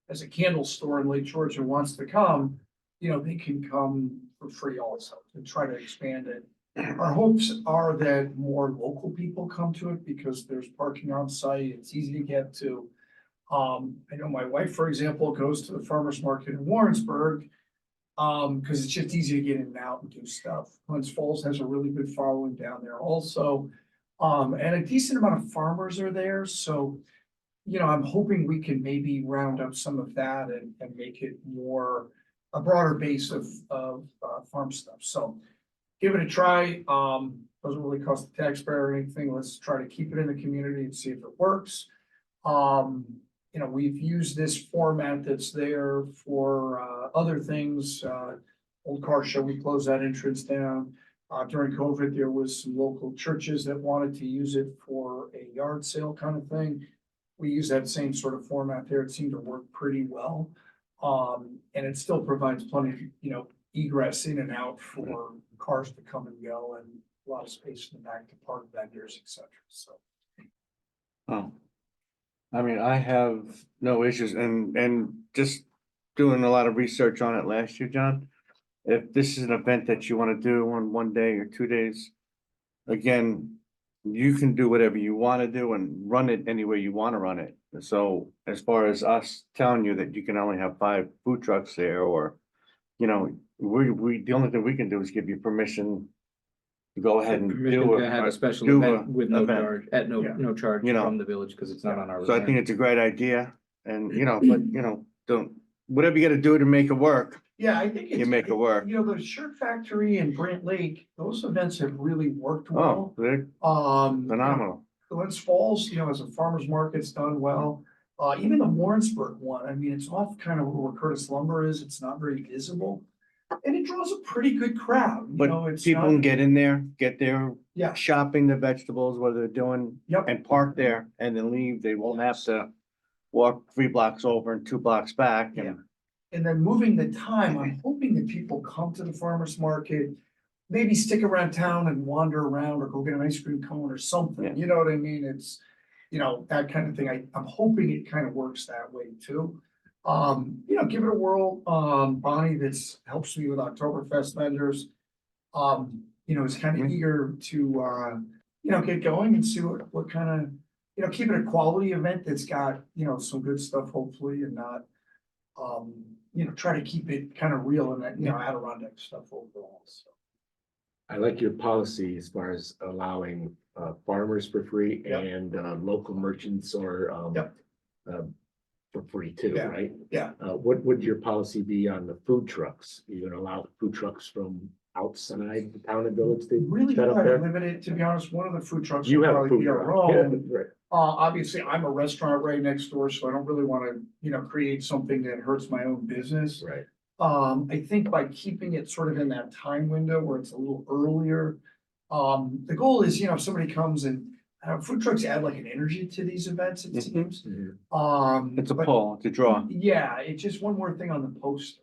has a candle store in Lake George and wants to come, they can come for free also to try to expand it. Our hopes are that more local people come to it because there's parking on site. It's easy to get to. I know my wife, for example, goes to the farmer's market in Warrensburg because it's just easy to get in and out and do stuff. Glens Falls has a really good following down there also. And a decent amount of farmers are there. So, I'm hoping we can maybe round up some of that and make it a broader base of farm stuff. So give it a try. Doesn't really cost the taxpayer or anything. Let's try to keep it in the community and see if it works. We've used this format that's there for other things. Old car show, we closed that entrance down. During COVID, there was some local churches that wanted to use it for a yard sale kind of thing. We use that same sort of format there. It seemed to work pretty well. And it still provides plenty of, egress in and out for cars to come and go and a lot of space in the back to park vendors, etc. So. Oh. I mean, I have no issues and just doing a lot of research on it last year, John. If this is an event that you wanna do on one day or 2 days, again, you can do whatever you wanna do and run it any way you wanna run it. So as far as us telling you that you can only have 5 food trucks there, or, you know, the only thing we can do is give you permission to go ahead and Permission do to have a special do event with no event. charge, at no, Yeah. no charge You know. from the village, because it's not on our. So I think return. it's a great idea, and, you know, but, you know, don't, whatever you gotta do to make it work, Yeah, I think it's. you make it work. You know, the Shirt Factory and Brant Lake, those events have really worked Oh, well. they're You know, phenomenal. Glens Falls, you know, as a farmer's market's done well. Even the Warrensburg one, I mean, it's off kind of where Curtis Lumber is, it's not very visible. And it draws a pretty good crowd, you know, But it's people not, can get in there, get their yeah, shopping the vegetables, what they're doing, yep. and park there, and then leave. They won't have to walk 3 blocks over and 2 blocks back, Yeah. and And then moving the time, I'm hoping that people come to the farmer's market, maybe stick around town and wander around or go get an ice cream cone or Yeah. something, you know what I mean? It's, you know, that kind of thing. I'm hoping it kind of works that way too. You know, give it a whirl. Bonnie that's helps me with Oktoberfest vendors. You know, is kind of Mhm. eager to, you know, get going and see what kind of, you know, keep it a quality event that's got, you know, some good stuff hopefully and not, you know, try to keep it kind of real and that, you know, Adirondack stuff overall, so. I like your policy as far as allowing farmers for free Yep. and local merchants or Yep. for free too, Yeah, right? yeah. What would your policy be on the food trucks? You gonna allow food trucks from outside the town and village to Really set up try to there? limit it, to be honest, one of the food trucks. You will have a probably food be our truck. own. Right. Obviously, I'm a restaurant right next door, so I don't really wanna, you know, create something that hurts my own business. Right. I think by keeping it sort of in that time window where it's a little earlier. The goal is, you know, if somebody comes and, food trucks add like an energy to these events, it Mhm. seems. Mhm. it's a But- pull, it's a draw. Yeah, it's just one more thing on the poster.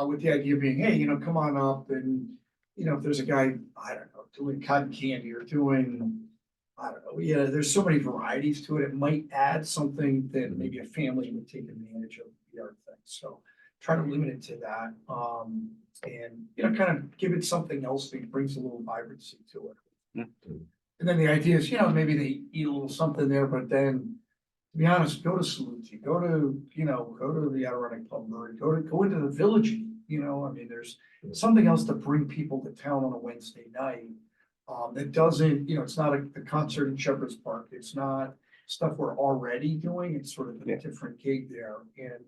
With the idea being, hey, you know, come on up and, you know, if there's a guy, I don't know, doing cotton candy or doing. I don't know, yeah, there's so many varieties to it. It might add something that maybe a family would take advantage of the art thing, so. Try to limit it to that, and, you know, kind of give it something else that brings a little vibrancy to it. Yeah. And then the idea is, you know, maybe they eat a little something there, but then, to be honest, go to Saluti, go to, you know, go to the Adirondack Pub Brewery, go into the Village, you know, I mean, there's something else to bring people to town on a Wednesday night. That doesn't, you know, it's not a concert in Shepherd's Park, it's not stuff we're already doing, it's sort of a Yeah. different gig there, and,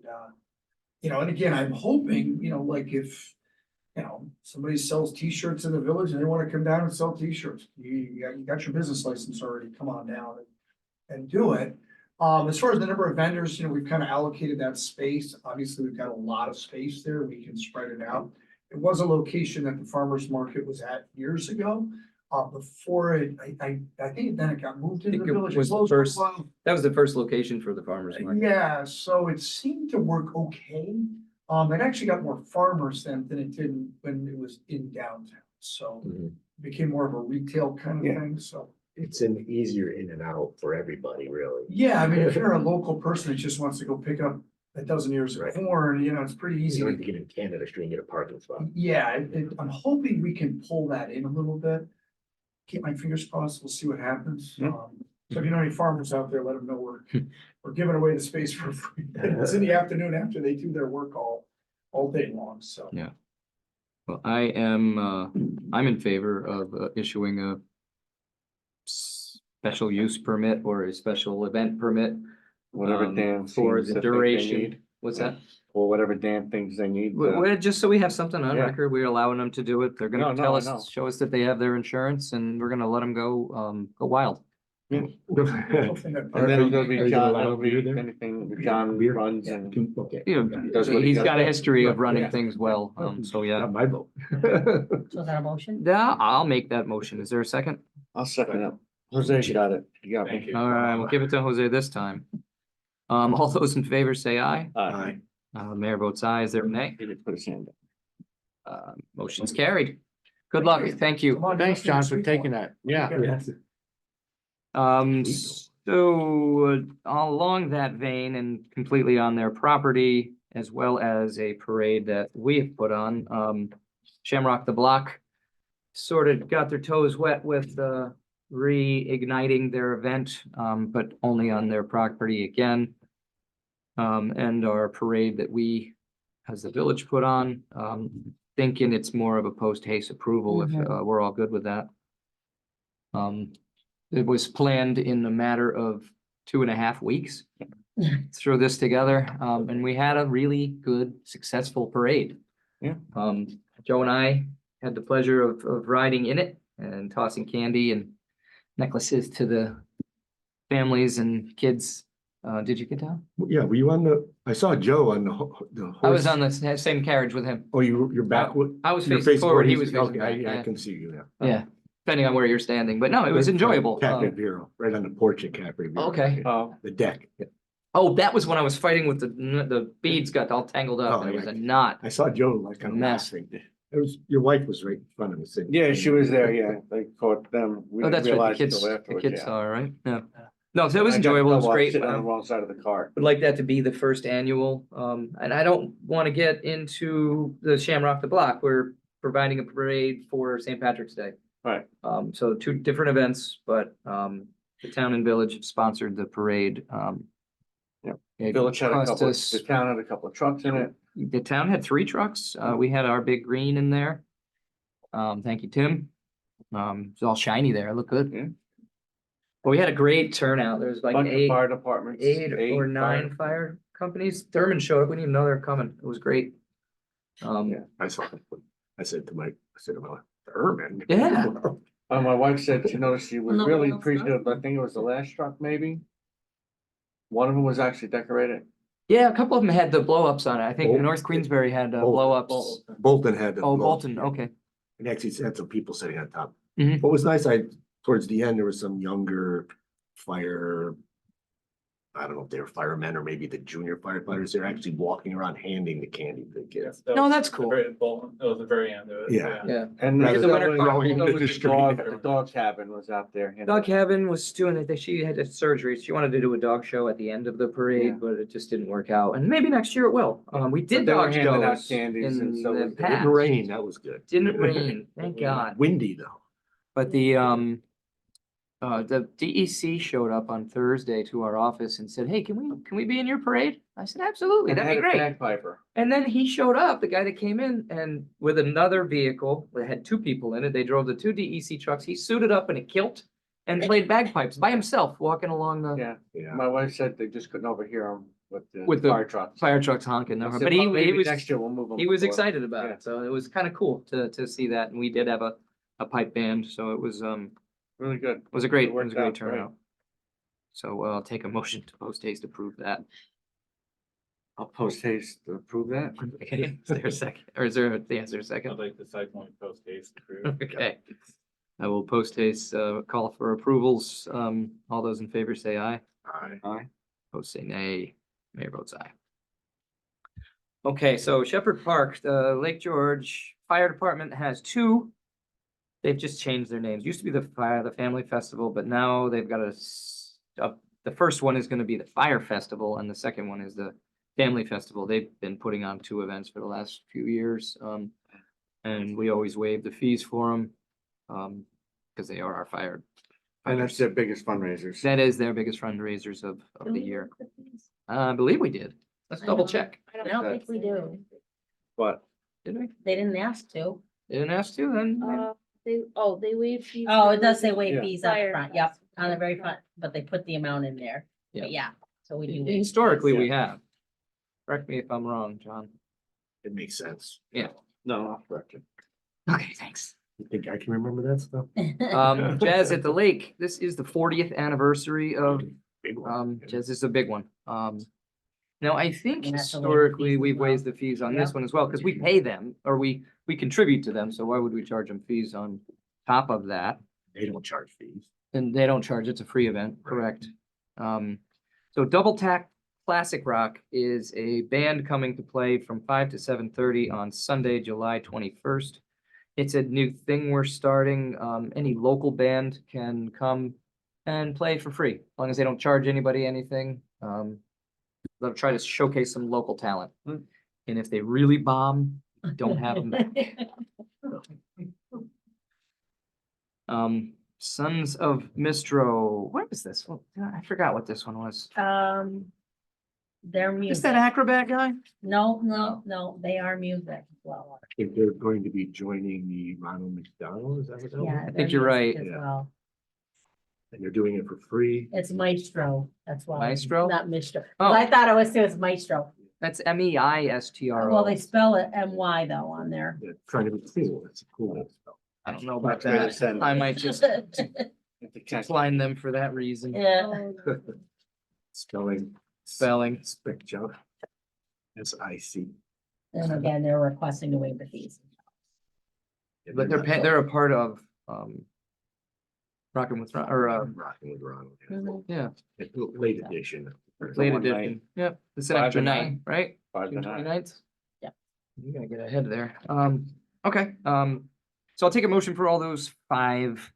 you know, and again, I'm hoping, you know, like if, you know, somebody sells T-shirts in the village and they wanna come down and sell T-shirts, you got your business license already, come on down and do it. As far as the number of vendors, you know, we've kind of allocated that space. Obviously, we've got a lot of space there. We can spread it out. It was a location that the farmer's market was at years ago. Before it, I think then it got moved into the think it village. was the closed for a first- while. That was the first location for the farmer's market. Yeah, so it seemed to work okay. It actually got more farmers then than it did when it was in downtown. So Mhm. it became more of a retail kind of Yeah. thing, so. It's an easier in and out for everybody, really. Yeah, I mean, if you're a local person that just wants to go pick up a dozen ears of Right. corn, you know, it's pretty You easy. don't have to get in Canada Street and get a parking spot. Yeah, I'm hoping we can pull that in a little bit. Keep my fingers crossed, we'll see what happens. Yeah. So if you know any farmers out there, let them know we're giving away the space for free. It's in the afternoon after they do their work all day long, so. Yeah. Well, I'm in favor of issuing a special use permit or a special event permit. Whatever um, Dan For seems the to think they duration. need, What's that? or whatever Dan thinks they need. Just so we have something on Yeah. record, we're allowing them to do it. They're No, gonna no, tell I know. us, show us that they have their insurance and we're gonna let them go wild. And Hoping then that- it'll Are be you John, allowed it'll be beer there? anything that John runs and. Okay. You know, Does what he he's does got a best. history of running Yeah. things well, so yeah. Not my vote. So is that a motion? Yeah, I'll make that motion. Is there a second? I'll second it. Jose got it. You got Thank me. you. All right, we'll give it to Jose this time. All those in favor say aye. Aye. Mayor votes aye. Is there a nay? He did put his hand Motion's carried. Good luck. Thank you. Come on, up. Thanks, go for your John, for sweet taking one. that. Yeah. Yes. So along that vein and completely on their property, as well as a parade that we have put on. Shamrock the Block sort of got their toes wet with reigniting their event, but only on their property again. And our parade that we, as the village, put on, thinking it's more of a post-haste approval if we're all good with that. It was planned in a matter of 2.5 weeks to throw this together, and we had a really good, successful parade. Yeah. Joe and I had the pleasure of riding in it and tossing candy and necklaces to the families and kids. Did you get down? Yeah, were you on I saw Joe on the horse. I was on the same carriage with him. Oh, you're back. I was You're facing forward, he he's- was facing okay, back, I yeah. can see you now. Yeah, depending on where you're standing, but no, it was enjoyable. Cafe Bureau, right on the porch at Cafe Bureau. Okay. Oh, The deck. Oh, that was when I was fighting with the beads got all tangled up. Oh, and it was yeah. a knot. I saw Joe like kind of Mess. laughing. It was, your wife was right in front of us. yeah, she was there, yeah, they caught them. We Oh, didn't that's right. The realize kids, until the afterwards, kids yeah. saw, right? Yeah. No, so it was I got enjoyable. It was double up great. Sitting on the wrong side of the car. Would like that to be the first annual, and I don't want to get into the Shamrock the Block. We're providing a parade for St. Patrick's Day. Right. So 2 different events, but, the town and village have sponsored the parade. Yep. It Village had a cost couple, us- the town had a couple of trucks in it. The town had 3 trucks. We had our big green in there. Thank you, Tim. It's all shiny there. It looked good. Yeah. Well, we had a great turnout. There was like Bunch of eight fire departments. or 9 fire companies. Thurman showed up. We didn't even know they were coming. It was great. Yeah. I saw it. I said to my, Herman. Yeah. My wife said she noticed she was No really one else appreciative. I think it was the last truck, maybe. One of them was actually decorated. Yeah, a couple of them had the blow ups on it. I think Bolton. North Queensbury had Bolton. blow ups. Bolton had. the Oh, blow- Bolton, okay. And actually had some people sitting on top. Mhm. What was nice, towards the end, there was some younger fire. I don't know if they were firemen or maybe the junior firefighters. They're actually walking around handing the candy to the kids. No, that's cool. It was the very end of it. Yeah. Yeah. And Rather than throwing in the the dog cabin was out there. Dog Cabin was doing it. She had a surgery. She wanted to do a dog show at the end of the Yeah. parade, but it just didn't work out. And maybe next year it will. We did they were dog handing out shows candies and in so the was- It past. didn't rain, that was good. Didn't rain, thank God. Windy though. But the DEC showed up on Thursday to our office and said, hey, can we be in your parade? I said, absolutely, And that'd had be a great. bagpiper. And then he showed up, the guy that came in and with another vehicle, that had 2 people in it. They drove the 2 DEC trucks. He suited up in a kilt and played bagpipes by himself, walking along the Yeah, Yeah. my wife said they just couldn't overhear him with With the the fire trucks. fire trucks honking. I But said, he "Well, maybe was, next year we'll move them. he was before." excited about Yeah. it. So it was kind of cool to see that. And we did have a pipe band. So it was, Really good. was a great, It it worked was a great out great. turnout. So I'll take a motion to post haste to approve that. I'll post haste to approve that. Okay, is there a second, or is there, is there a I'd second? like the site plan post haste approved. Okay. I will post haste, call for approvals. All those in favor say aye. Aye. Opposed say nay. Mayor votes aye. Okay, so Shepherd Park, the Lake George Fire Department has 2. They've just changed their names. Used to be the Family Festival, but now they've got the first one is gonna be the Fire Festival and the second one is the Family Festival. They've been putting on 2 events for the last few years. And we always waive the fees for them. Because they are our fire. And that's their biggest fundraisers. That is their biggest fundraisers of the year. I believe we did. Let's I double know. check. I I don't think we do. But Did we? They didn't ask to. They didn't ask to then? They waived fees. Oh, for it does say the waive Yeah. fees up fire front, yep, festival. on the very front, but they put the amount in there. Yeah. But yeah, so we do. Historically, we have. Correct me if I'm wrong, John. It makes sense. no, I'll correct you. Okay, thanks. You think I can remember that stuff? Jazz at the Lake, this is the 40th anniversary of, Big one. Jazz is a big one. Now I think And that's the waive historically fees as we've well. raised the fees on this one as well, because we pay them, or we contribute to them, so why would we charge them fees on top of that? They don't charge fees. And they don't charge, it's a free event, correct? So Double Tack Classic Rock is a band coming to play from 5 to 7:30 on Sunday, July 21st. It's a new thing we're starting. Any local band can come and play for free, as long as they don't charge anybody anything. they'll try to showcase some local talent. Hmm. And if they really bomb, don't have them back. Sons of Mistro, what was this? Oh, I forgot what this one was. Their Is music. that acrobat guy? No, they are music as well. I think they're going to be joining the Ronald McDonald, is that what that was? Yeah. think their you're music right. As Yeah. well. And they're doing it for free. It's Maestro, that's why. Maestro? Not Mistro. Oh. I thought it was Maestro. That's Meistro. Well, they spell it MY though on there. They're trying to be cool. It's a cool spell. I don't know about That's where they that. send I it. might just decline them for that reason. Yeah, Spelling. Spelling. Spectrum. SIC. and again, they're requesting to waive the fees. But they're a part of, Rockin' with, Rocking with Ronald. yeah. Mhm. yeah, It's late edition. late one night. edition. Yep, it's an 5 extra to night, 9. right? 5 to June 9. 29th? Yeah. You gotta get ahead there. Okay, so I'll take a motion for all those 5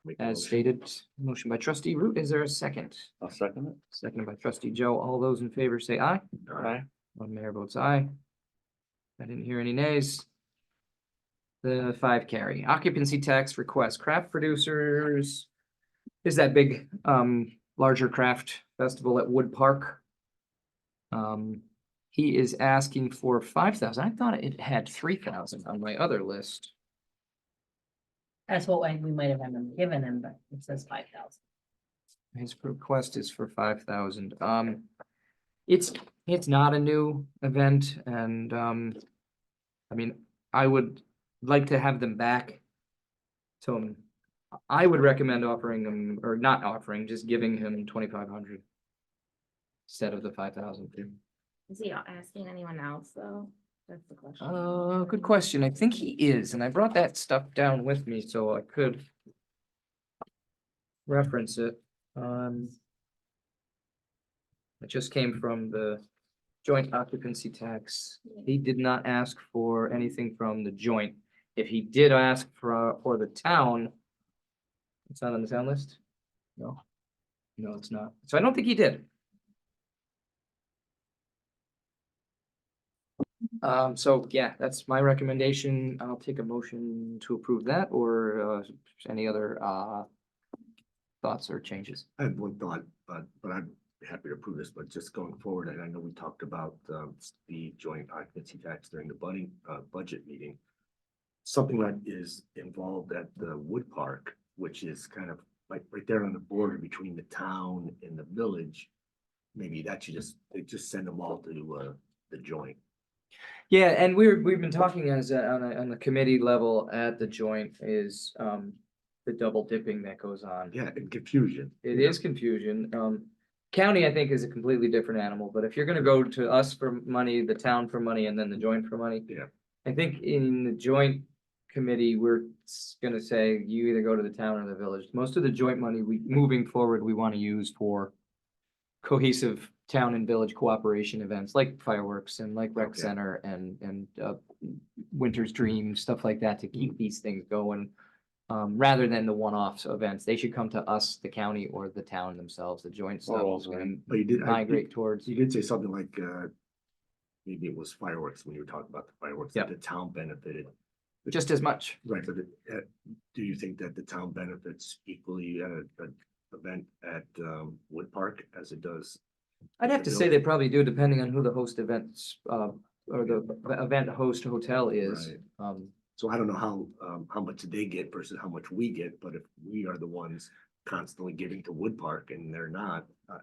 Make a as motion. stated. Motion by trustee Root. Is there a second? I'll second it. Seconded by trustee Joe. All those in favor say aye. Aye. One mayor votes aye. I didn't hear any nays. The 5 carry. Occupancy tax request. Craft producers is that big, larger craft festival at Wood Park. He is asking for 5,000. I thought it had 3,000 on my other list. That's what we might have given him, but it says 5,000. His request is for 5,000. It's not a new event and, I mean, I would like to have them back. So I would recommend offering them, or not offering, just giving him 2,500 instead of the 5,000. Is he asking anyone else though? That's the question. Good question. I think he is, and I brought that stuff down with me so I could reference it. It just came from the joint occupancy tax. He did not ask for anything from the joint. If he did ask for the town, it's not on the town list? No. No, it's not. So I don't think he did. So yeah, that's my recommendation. I'll take a motion to approve that or any other thoughts or changes. I have one thought, but I'm happy to approve this, but just going forward, and I know we talked about the joint occupancy tax during the budget meeting. Something that is involved at the Wood Park, which is kind of like right there on the border between the town and the village. Maybe that should just send them all to the joint. Yeah, and we've been talking as on the committee level at the joint is the double dipping that goes on. Yeah, and confusion. It is confusion. County, I think, is a completely different animal, but if you're gonna go to us for money, the town for money, and then the joint for money. Yeah. I think in the joint committee, we're gonna say you either go to the town or the village. Most of the joint money moving forward, we wanna use for cohesive town and village cooperation events like fireworks and like rec Okay. center and Winter's Dream, stuff like that to keep these things going. Rather than the one-off events, they should come to us, the county or the town themselves, the joint stuff is gonna But you did, migrate towards. you did say something like, maybe it was fireworks when you were talking about the fireworks, that Yeah. the town benefited. Just as much. Right, but do you think that the town benefits equally at an event at Wood Park as it does? I'd have to say they probably do, depending on who the host events, or the event host hotel is. Right. So I don't know how much they get versus how much we get, but if we are the ones constantly giving to Wood Park and they're not, I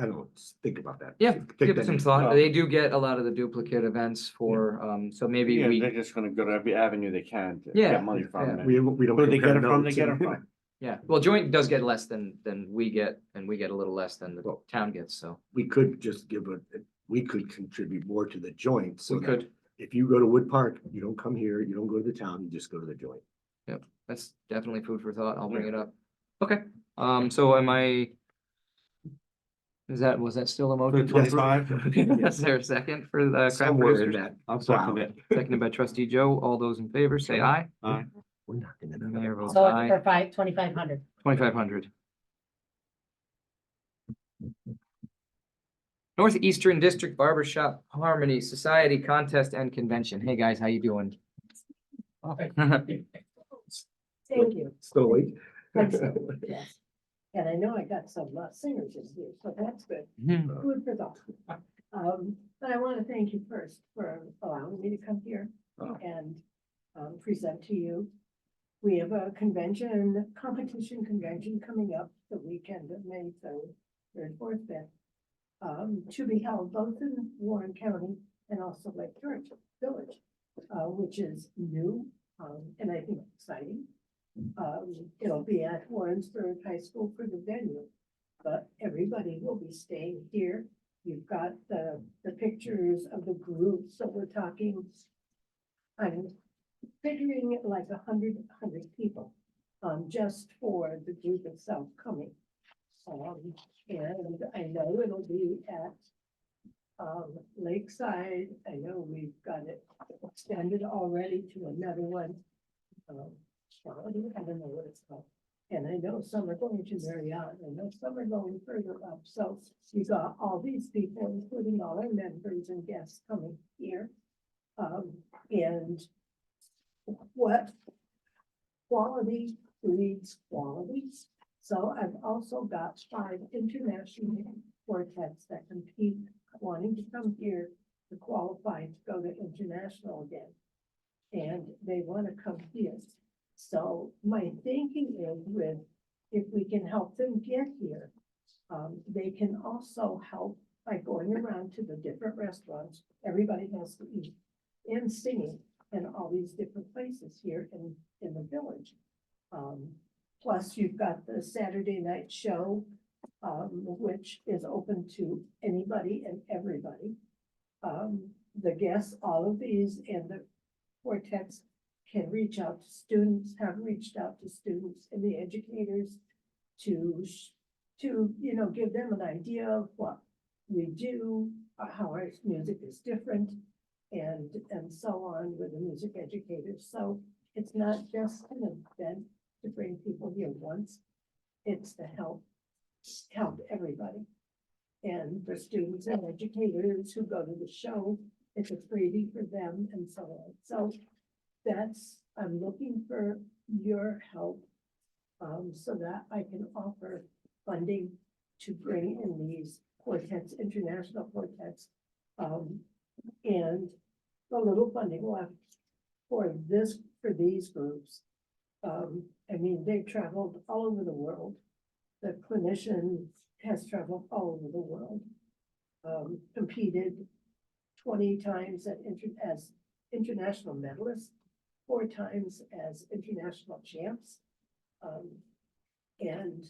don't know, just think about that. Yeah, Take give that it some into thought. account. They do get a lot of the duplicate events for, so maybe Yeah, we, they're just gonna go to every avenue they can to Yeah, get money from yeah. it. We don't. Where they get compare it from, they notes get it and- from. yeah, well, joint does get less than we get, and we get a little less than the Well, town gets, so We could just we could contribute more to the joint. So we that could. if you go to Wood Park, you don't come here, you don't go to the town, you just go to the joint. That's definitely food for thought. I'll bring it up. Okay, so was that still a motion? 25? Is there a second for the craft Somewhere in producers? that. I'll second it. Seconded by trustee Joe. All those in favor, say aye. Aye. We're not gonna. Mayor votes So it's aye. for 2,500. 2,500. Northeastern District Barbershop Harmony Society Contest and Convention. Hey, guys, how you doing? Thank you. Still late? Yes. And I know I got some singers this year, so that's good. Hmm. Food for thought. But I want to thank you first for allowing me to come here Oh. and present to you. We have a convention, competition convention coming up the weekend of May 3rd, 4th, 5th. To be held both in Warren County and also Lake George Village, which is new, and I think exciting. It'll be at Warrensburg High School for the venue, but everybody will be staying here. You've got the pictures of the groups, so we're talking, I'm figuring it like 100 people, just for the group itself coming. And I know it'll be at Lakeside. I know we've got it extended already to another one. I don't know what it's called. And I know some are going to Marriott, I know some are going further up. So you got all these people, including all our members and guests coming here. And what quality breeds quality. So I've also got 5 international quartets that compete, wanting to come here to qualify to go to international again. And they want to come here. So my thinking is with, if we can help them get here, they can also help by going around to the different restaurants. Everybody has to eat and singing in all these different places here in the village. Plus you've got the Saturday night show, which is open to anybody and everybody. The guests, all of these and the quartets can reach out to students, have reached out to students and the educators to give them an idea of what we do, how our music is different, and so on with the music educators. So it's not just an event to bring people here once, it's to help everybody. And for students and educators who go to the show, it's a freebie for them and so on. So I'm looking for your help, so that I can offer funding to bring in these quartets, international quartets. And the little funding left for these groups. I mean, they've traveled all over the world. The clinician has traveled all over the world. Competed 20 times as international medalists, 4 times as international champs. And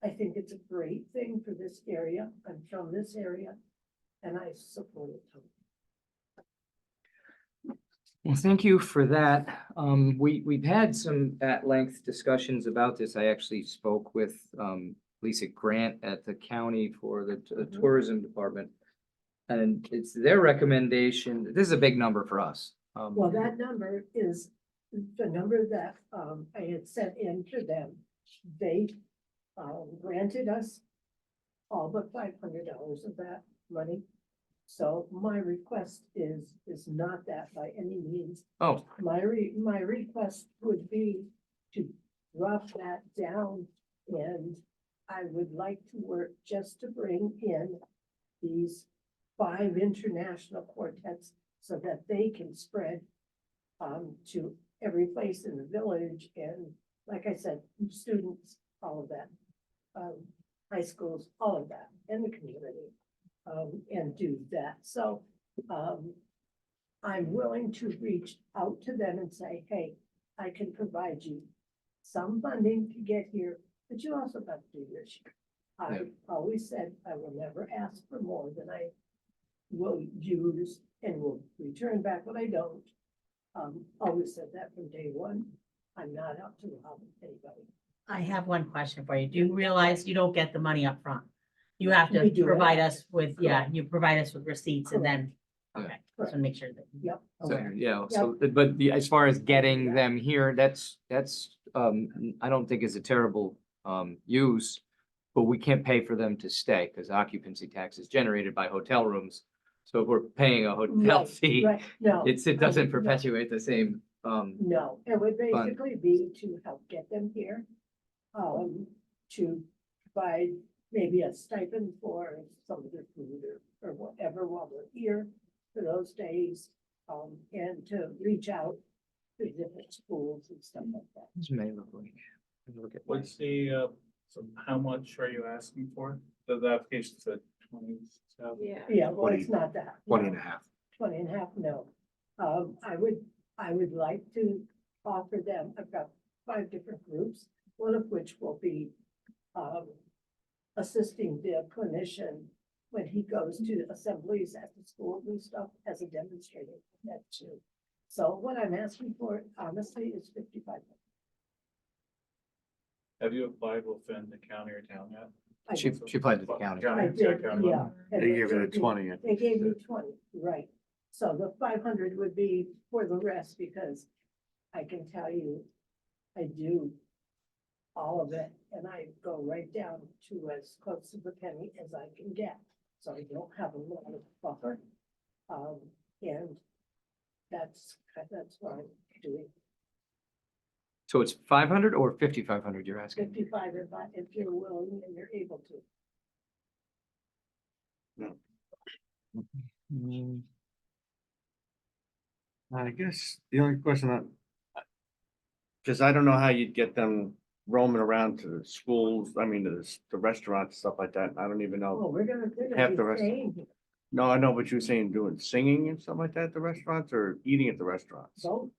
I think it's a great thing for this area. I'm from this area and I support it totally. Well, thank you for that. We've had some at-length discussions about this. I actually spoke with Lisa Grant at the county for the tourism department. And it's their recommendation. This is a big number for us. Well, that number is the number that I had sent in to them. They granted us all but $500 of that money. So my request is not that by any means. Oh, My request would be to drop that down, and I would like to work just to bring in these 5 international quartets so that they can spread to every place in the village. And like I said, students, all of that, high schools, all of that, and the community, and do that. So I'm willing to reach out to them and say, hey, I can provide you some funding to get here, but you also got to do your share. I've always said I will never ask for more than I will use and will return back what I don't. Always said that from day one. I'm not out to rob anybody. I have one question for you. Do you realize you don't get the money up front? You have We to do provide it. us with, yeah, you provide us with receipts and then, Yeah. okay, just to make sure that. Yep. so, Okay. yeah, so, but as far as getting them here, that's, I don't think is a terrible, use. But we can't pay for them to stay because occupancy tax is generated by hotel rooms. So if we're paying a hotel Right, fee, right, no. it doesn't no, perpetuate the same, No, it would Fun. basically be to help get them here. To provide maybe a stipend for some of their food or whatever while they're here for those days. And to reach out to different schools and stuff like that. this may look like. Look at What's the, so how much are you asking for? The application said 20,000. Yeah. Yeah, well, 20 it's not that. 20 and a half. 20 and a half, no. I would like to offer them, I've got 5 different groups, one of which will be assisting the clinician when he goes to assemblies at the school and stuff as a demonstrator for that too. So what I'm asking for honestly is 55. Have you applied within the county or town yet? I She did- applied to the county. I did, yeah. and They gave it a gave me- 20. They gave me 20, right. So the 500 would be for the rest because I can tell you, I do all of it and I go right down to as close to the penny as I can get. So I don't have a lot of buffer. And that's what I'm doing. So it's 500 or 5,500 you're asking? 55 if you're willing and you're able to. Mm, I guess the only question that. Cause I don't know how you'd get them roaming around to the schools, I mean, to the restaurants, stuff like that. I don't even know. Oh, they're Half gonna the be rest- staying here. No, I know, but you were saying doing singing and stuff like that at the restaurants or eating at the restaurants? Both.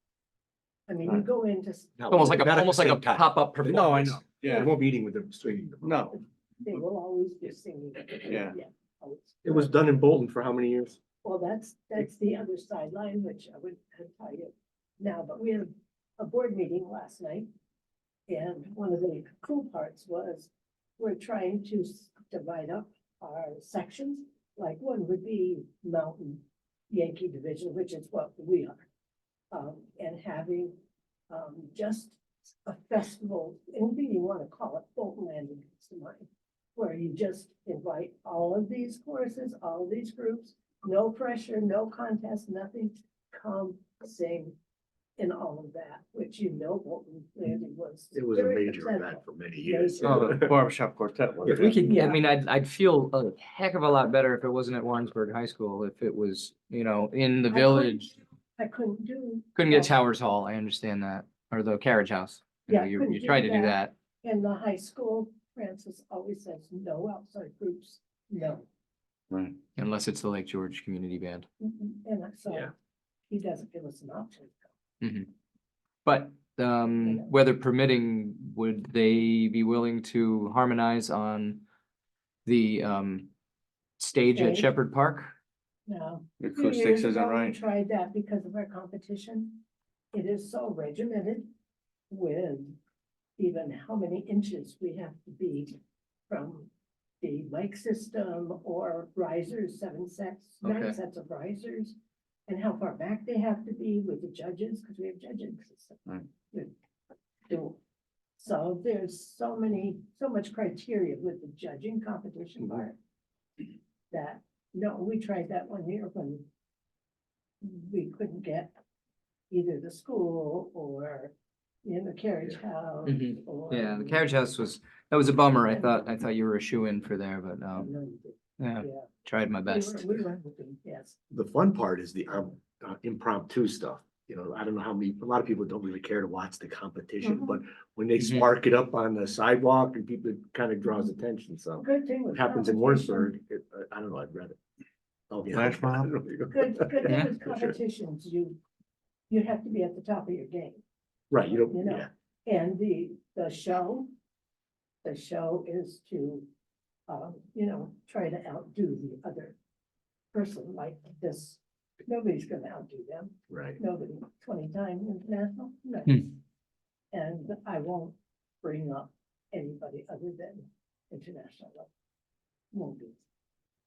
I mean, you go into, Almost like Not at the almost like a same time. pop-up No, I performance. know, Yeah, yeah, we won't be eating with them, swinging them. no, they will always be singing. Yeah. Always. It was done in Bolton for how many years? Well, that's the other sideline, which I would tell you now, but we had a board meeting last night. And one of the cool parts was we're trying to divide up our sections. Like one would be Mountain Yankee Division, which is what we are. And having just a festival, anything you want to call it, Bolton Landing comes to mind. Where you just invite all of these courses, all of these groups, no pressure, no contest, nothing, come sing in all of that, which Bolton Landing was. It was a very major successful. event for many years. oh, the barbershop quartet was. If we could, I Yeah. mean, I'd feel a heck of a lot better if it wasn't at Warrensburg High School, if it was, in the I village. I couldn't do. Couldn't get uh, Towers Hall, I understand that, or the Carriage House. Yeah, You couldn't do tried to do that. that. In the high school, Francis always says, no outside groups, no. Right. Unless it's the Lake George Community Band. And so Yeah. he doesn't give us an option. But weather permitting, would they be willing to harmonize on the stage at Stage? Shepherd Park? No. The A few years acoustics isn't ago, we right. tried that because of our competition. It is so regimented with even how many inches we have to be from the mic system or risers, 9 Okay. sets of risers. And how far back they have to be with the judges, because we have judging system. Right. So there's so much criteria with the judging competition part. That, no, we tried that one year when we couldn't get either the school or in the carriage house Mhm. or. Yeah, the Carriage House that was a bummer. I thought you were a shoe-in for there, but yeah, Yeah. tried my best. We were hoping, yes. The fun part is the impromptu stuff. I don't know a lot of people don't really care to watch the competition, Mhm. but when they Mhm. spark it up on the sidewalk and people, it kind of draws attention, so. Good thing with What happens in competition- Warrensburg, I don't know, I've read it. Oh, yeah. Flash mob? Good thing Yeah, with for sure. competitions, you have to be at the top of your game. Right, You know. yeah, And the show is to, try to outdo the other person like this. Nobody's gonna outdo them. right. Nobody, 20-time international, no. Hmm. And I won't bring up anybody other than international level. Won't be.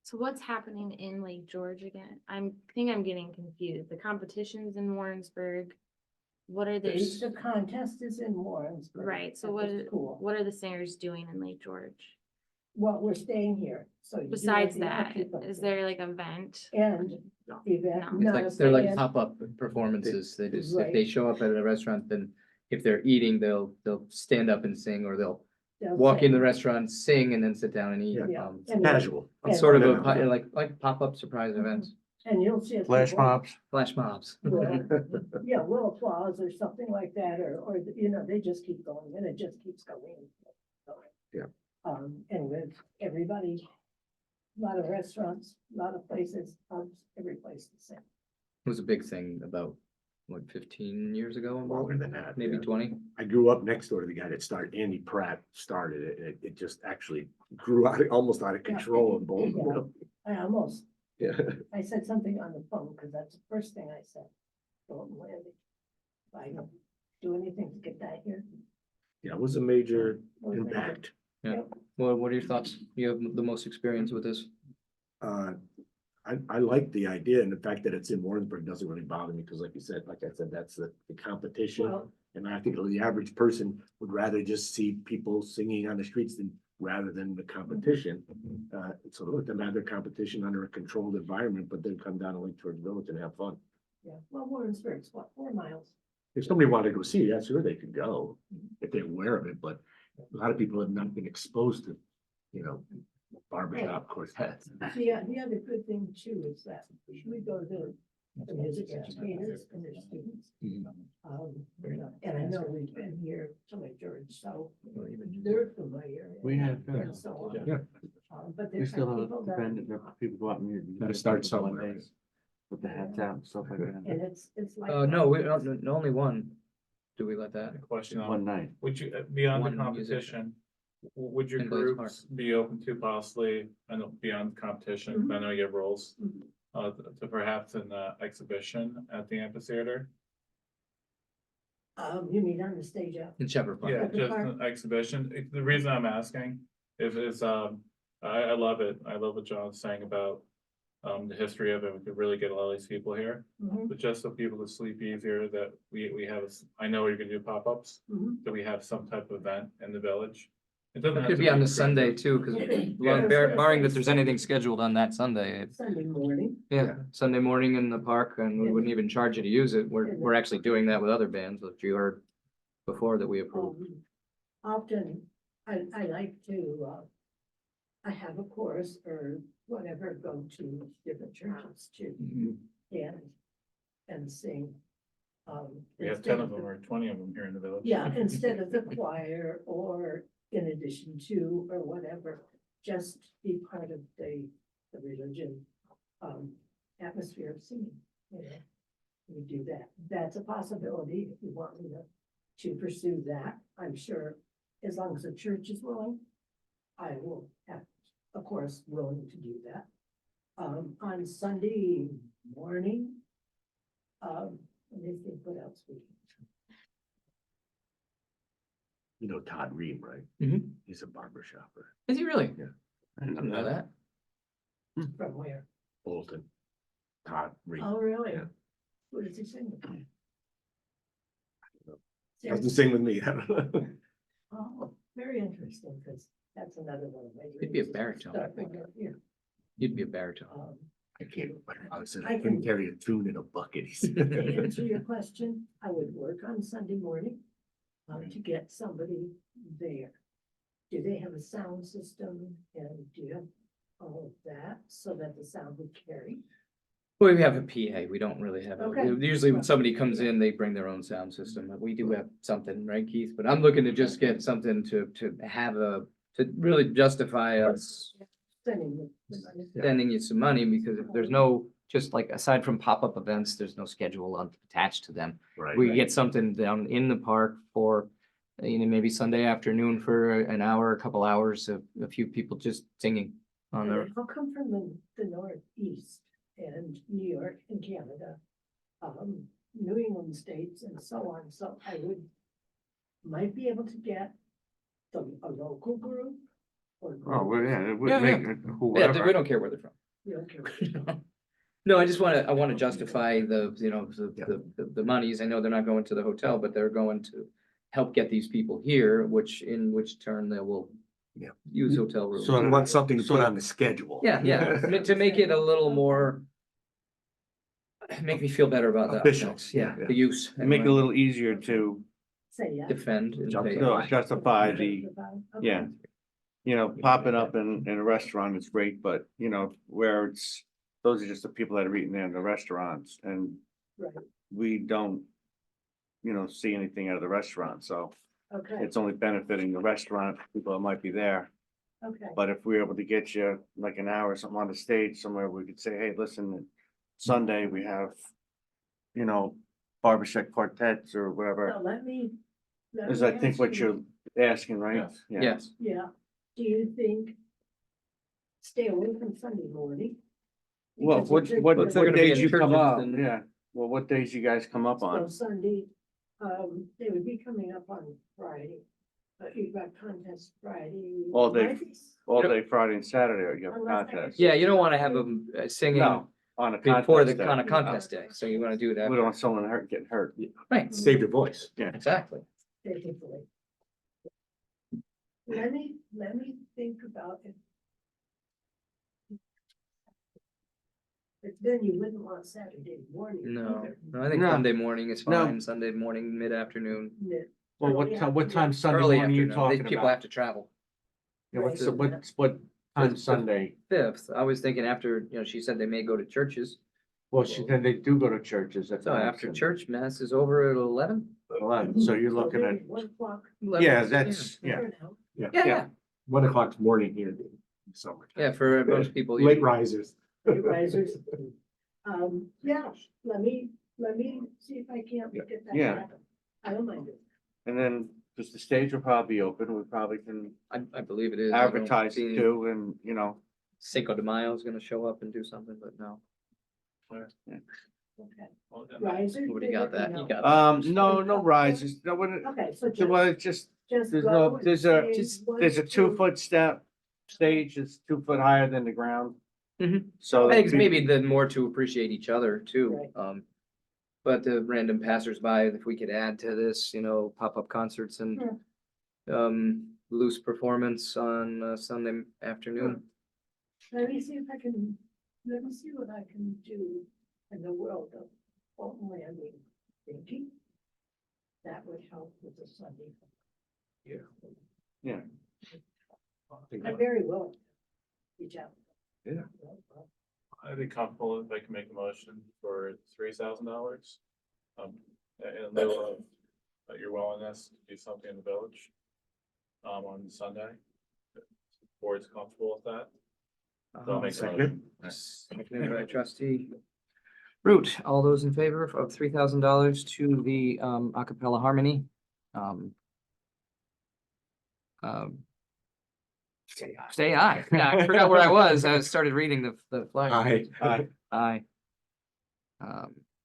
So what's happening in Lake George again? I'm getting confused. The competition's in Warrensburg. What are The they, Easter contest is in Warrensburg. right, so at what, the school. what are the singers doing in Lake George? well, we're staying here, so. you do have Besides the that, occupancy. is there like a vent? And No. event. No. It's not like, a they're like band. pop-up performances. They just, if they Right. show up at a restaurant, then if they're eating, they'll stand up and sing, or they'll They'll walk say- in the restaurant, sing, and then sit down and eat. Yeah. Um, And- Casual. and- Sort of No, a, no. like pop-up surprise events, And you'll see. if Flash people mobs. flash mobs. will- Yeah, will applause or something like that, or, you know, they just keep going and it just keeps going. Yeah. And with everybody, a lot of restaurants, a lot of places, pubs, every place the same. It was a big thing about, what, 15 years ago? in Longer Bolton? than that. Maybe yeah. 20? I grew up next door to the guy that started, Andy Pratt started it, and it just actually grew out, almost out of control in Bolton. Yeah. Yeah. I said something on the phone, because that's the first thing I said. Don't land it. I don't do anything to get that here. Yeah, it was a major Was major. impact. Well, what are your thoughts? You have the most experience with this. I like the idea, and the fact that it's in Warrensburg doesn't really bother me, because like I said, that's the competition. Well, And I think the average person would rather just see people singing on the streets rather than the competition. So let them have their competition under a controlled environment, but then come down and Lake George Village and have fun. yeah, well, Warrensburg's what, 4 miles? If somebody wanted to go see it, yeah, sure, they could go if they're aware of it, but a lot of people have not been exposed to, barbershop quartets. The other good thing too is that we go to the music educators and their students. Mhm. And I know we've been here to Lake George, so they're familiar. We have, And so on. Yeah. But We there's still have people a that, band that people go out and. Gotta start somewhere. With the hats out and stuff like that. and it's like. No, only one. Do we let that? Question on, One night. would you, beyond the One musician. competition, would your In Blaze groups be open to possibly, I know beyond the competition, I know you have roles, Mhm. to perhaps an exhibition at the amphitheater? You mean on the stage up? In Shepherd Farm. Yeah, At the just park? an exhibition. The reason I'm asking is, I love it. I love what John's saying about the history of it. We could really get a lot of these people here, Mhm, but just so people could sleep easier, that we have, I know you're gonna do pop-ups, mhm. that we have some type of event in the village. It doesn't It have could to be on the crazy. Sunday too, because Yeah. barring that there's anything scheduled on that Sunday. Sunday morning. Yeah, Sunday morning in the park, and we wouldn't even charge you to use it. We're actually doing that with other bands, which you heard before that we approved. Often, I like to, I have a chorus or whatever, go to different churches too, and sing. We have 10 of them or 20 of them here in the village. Yeah, instead of the choir or in addition to or whatever, just be part of the religion, atmosphere of singing, you know. We do that. That's a possibility if you want me to pursue that. I'm sure as long as the church is willing, I will have, of course, willing to do that. On Sunday morning, let me think what else we. You know Todd Ream, right? Mhm. He's a barber shopper, Is he really? Yeah. I didn't know that. From where? Bolton. Todd Ream. Oh, really? Yeah. What does he sing? Doesn't sing with me. Oh, very interesting, because that's another one of my. He'd be a dreams, baritone. start my career. You'd be a baritone. I can't, I said, I I couldn't can- carry a tune in a bucket. He said. To answer your question, I would work on Sunday morning, to get somebody there. Do they have a sound system, and do you have all of that, so that the sound would carry? Well, we have a PA. We don't really have, Okay. usually when somebody comes in, they bring their own sound system. We do have something, right, Keith? But I'm looking to just get something to have to really justify us Sending the money. sending you some money, because if there's no, just like aside from pop-up events, there's no schedule attached to them. Right. We get something down in the park for, maybe Sunday afternoon for an hour, a couple hours of a few people just singing on their. I'll come from the northeast and New York and Canada, New England states and so on, so I might be able to get a local group. Or Oh, well, yeah, it would Yeah, make yeah. it Yeah, whoever. we don't care where they're from. You don't care. No, I want to justify the, Yeah. the monies. I know they're not going to the hotel, but they're going to help get these people here, in which turn they will use hotel rooms. So- We want something to put on the schedule. Yeah, to make it a little more. Make me feel better about that. Official, Yeah, yeah. the use. And make it a little easier to Say yeah. Defend and Jump pay. to no, justify the, Okay. yeah. You know, popping up in a restaurant is great, but you know, where it's, those are just the people that are eating there in the restaurants and Right, we don't. You know, see anything out of the restaurant, so okay, it's only benefiting the restaurant, people that might be there. okay. But if we're able to get you like an hour or something on the stage somewhere, we could say, hey, listen, Sunday we have. You know, barbershop quartets or whatever, Now, let me. is I think what you're asking, right? Yeah. Yes, Yeah, do you think? Stay away from Sunday morning? Well, Because what, it's a- what, But they're what gonna be days in you come churches up, and- yeah, well, what days you guys come up So on? Sunday, they would be coming up on Friday, but you've got contest Friday. All day. Might be- All day Friday and Saturday, you have a Unless I contest. yeah, you don't wanna have them singing No, on a before the, contest on a day. contest day, so you wanna do We that, don't want someone hurt, getting hurt. right, Save your voice. exactly. Technically. Let me think about it. But then you wouldn't want Saturday morning. No, either. no, I think No. Sunday morning is No. fine, Sunday morning, mid-afternoon, Yeah, Well, Early what time afternoon. Sunday early morning you afternoon, these talking people have about? to travel. Yeah, what's, Right. what time The- Sunday? Fifth, I was thinking after, she said they may go to churches, Well, she said they do go to churches at so night, after so church mass is over at 11. 11, so you're So looking at, maybe 1 o'clock. yeah, that's, yeah. for now. Yeah, Yeah. yeah, 1 o'clock morning here in summer. yeah, for most people. Late risers. Late risers. Yeah, let me see if I can't get that Yeah. happen. I don't mind it. And then, because the stage will probably be open, we probably can I believe it is. I don't advertise see it any- too, and, you know, Cinco de Mayo is gonna show up and do something, but no. Okay. Well, then, Risers. What do they're you got that? working You out. got no rises, no, what, Okay, so well, it's just, just there's go no, and there's say there's a 1, 2 foot step, stage is 2 foot higher than the ground. Mhm. So. I think it's maybe the more to appreciate each other too. Right. But the random passersby, if we could add to this, pop-up concerts and loose performance on Sunday afternoon. Let me see what I can do in the world of Fulton Landing thinking. That would help with the Sunday. Yeah. I'm very willing. to Reach out. Yeah. I'd be comfortable if I can make a motion for $3,000. In lieu of your willingness to do something in the village. On Sunday. If the Board's comfortable with that. So I'll make a Second. motion. Seconded by trustee Root. All those in favor of $3,000 to the a cappella harmony? Say aye. Yeah, I forgot where I was. I started reading the flag. Aye.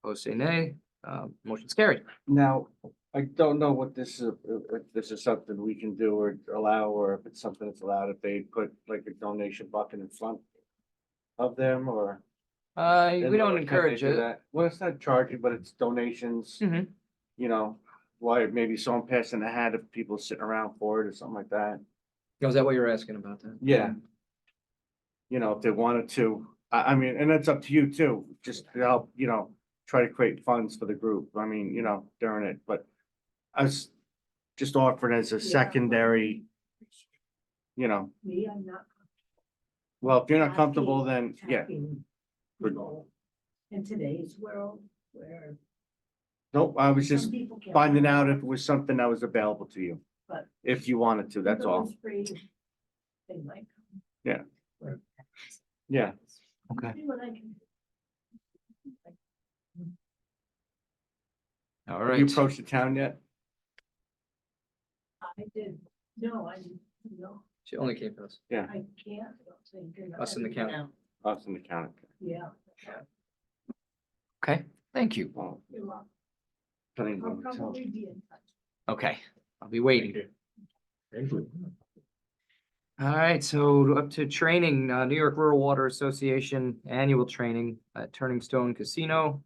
Opposed say nay. Motion's carried. Now, I don't know what this is, if this is something we can do or allow, or if it's something that's allowed, if they put like a donation bucket in front of them, or. We don't Can they encourage do it. that? Well, it's not charging, but it's donations, Mhm. you know, why, maybe someone passing a hat if people sitting around for it or something like that. Was that what you were asking about that? Yeah. You know, if they wanted to, I mean, and that's up to you too, just to help, try to create funds for the group, I mean, during it, but. I was just offering as a secondary, Me, I'm not. well, if you're not comfortable, then, yeah, Attacking people in today's world where. nope, I was just some people can't finding find out if out, it was something that was available to you. But- If you wanted to, that's even all, though it's free, they might come. Yeah. Or- yeah. Okay. See what I can do. All Have you right. approached the town yet? I did, no, no, She only came to us. I can't, I don't think. Us in the county. Us in the county. Yeah. Okay, thank you. Well, You're welcome. planning I'll board itself. probably be in touch. Okay, I'll be waiting. Thank you. All right, so up to training, New York Rural Water Association Annual Training at Turning Stone Casino.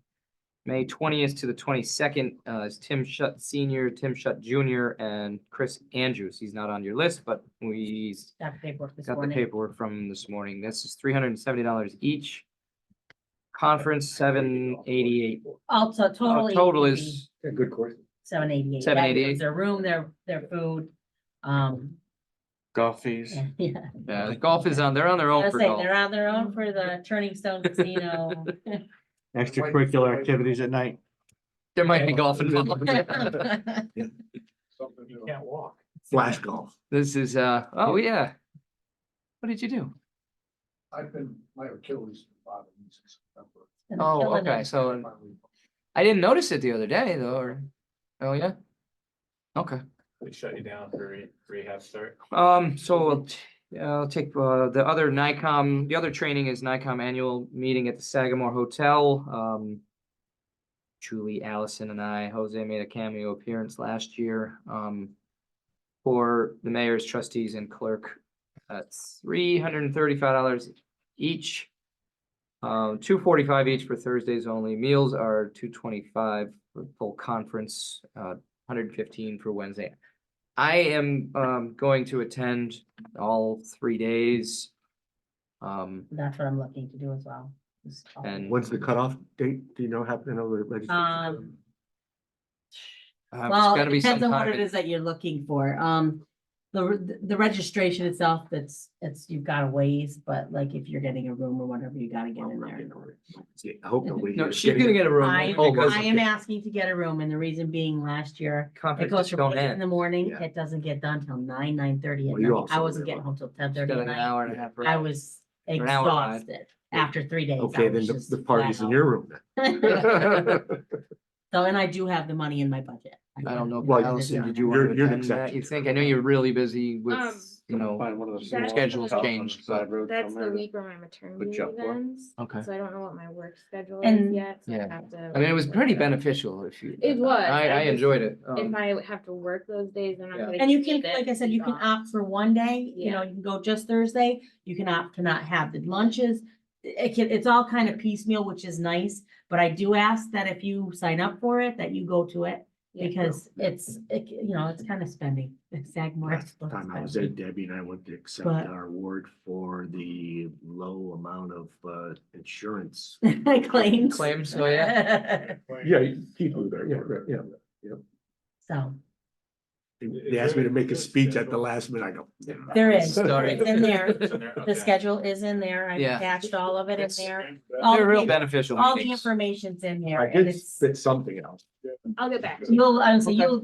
May 20th to the 22nd, is Tim Shutt Senior, Tim Shutt Junior, and Chris Andrews. He's not on your list, but we Got the paperwork this got the morning. paperwork from this morning. This is $370 each. Conference $788. Also, total. Total is Yeah, good course. 788. $788. Their room, their food. Golf fees. Yeah. golf is on. They're on their I own was for saying, golf. they're on their own for the Turning Stone Casino. Extracurricular activities at night. There might be golf involved. Something new. Can't walk. Flash golf. This is oh yeah. What did you do? I've been, my Achilles bothering me since September. And Oh, killing okay. it. So I didn't notice it the other day though. Oh yeah. Okay. We shut you down for rehab start. So I'll take the other NICOM. The other training is NICOM annual meeting at the Sagamore Hotel. Julie, Allison, and Jose made a cameo appearance last year. For the mayor's trustees and clerk, that's $335 each. $245 each for Thursdays only. Meals are $225 for full conference, $115 for Wednesday. I am going to attend all 3 days. That's what I'm looking to do as well. Just all- And When's the cutoff date? Do you know, happen to know the registration? it's Well, gotta it be depends on what sometime it is that you're looking for. The registration itself, it's you've got a ways, but like if you're getting a room or whatever, you gotta get in there. See, I hope nobody. No, is she's getting- gonna get a room. I, only because I am asking to get a room, and the reason being last year, it conferences goes from don't 8 in end. the morning, Yeah. it doesn't get done till 9:30 at Well, you night. also I wasn't live getting on- home till 10:30 Got at an night. hour and a half. I was an hour ride. exhausted after 3 days. I Okay, then was the just party's flat in out. your room then. So, and I do have the money in my budget. I don't know. if Well, Allison, did you you're- want to you're an attend that? exception. You think? I know you're really busy with, you know. Find one of those That's- small schedules hotels on the changed, side road That's the somewhere. week where my maternity jump leave for. ends, Okay. so I don't know what my work schedule is And- yet, so I Yeah. have to. I mean, it was pretty beneficial if you. It was, I I just- enjoyed it. If I have to work those days, then I'm Yeah. gonna. And you can, keep it like I said, you can off. opt for one day, you know, Yeah. you can go just Thursday, you can opt to not have the lunches. It's all kind of piecemeal, which is nice, but I do ask that if you sign up for it, that you go to it. Yeah. Because it's kind of spending, it's Sagamore. Last time I was there, Debbie and I went to accept But- our award for the low amount of insurance. Claims. Claims, oh, yeah. Yeah, people there, yeah. So, They asked me to make a speech at the last minute, I go. yeah. there is, Sorry. it's in there, It's in there, the okay. schedule is in there, I Yeah. attached all of it in It's- there. All They're the real pa- beneficial All the meetings. information's in there, I and did it's, spit something else. I'll get back to you.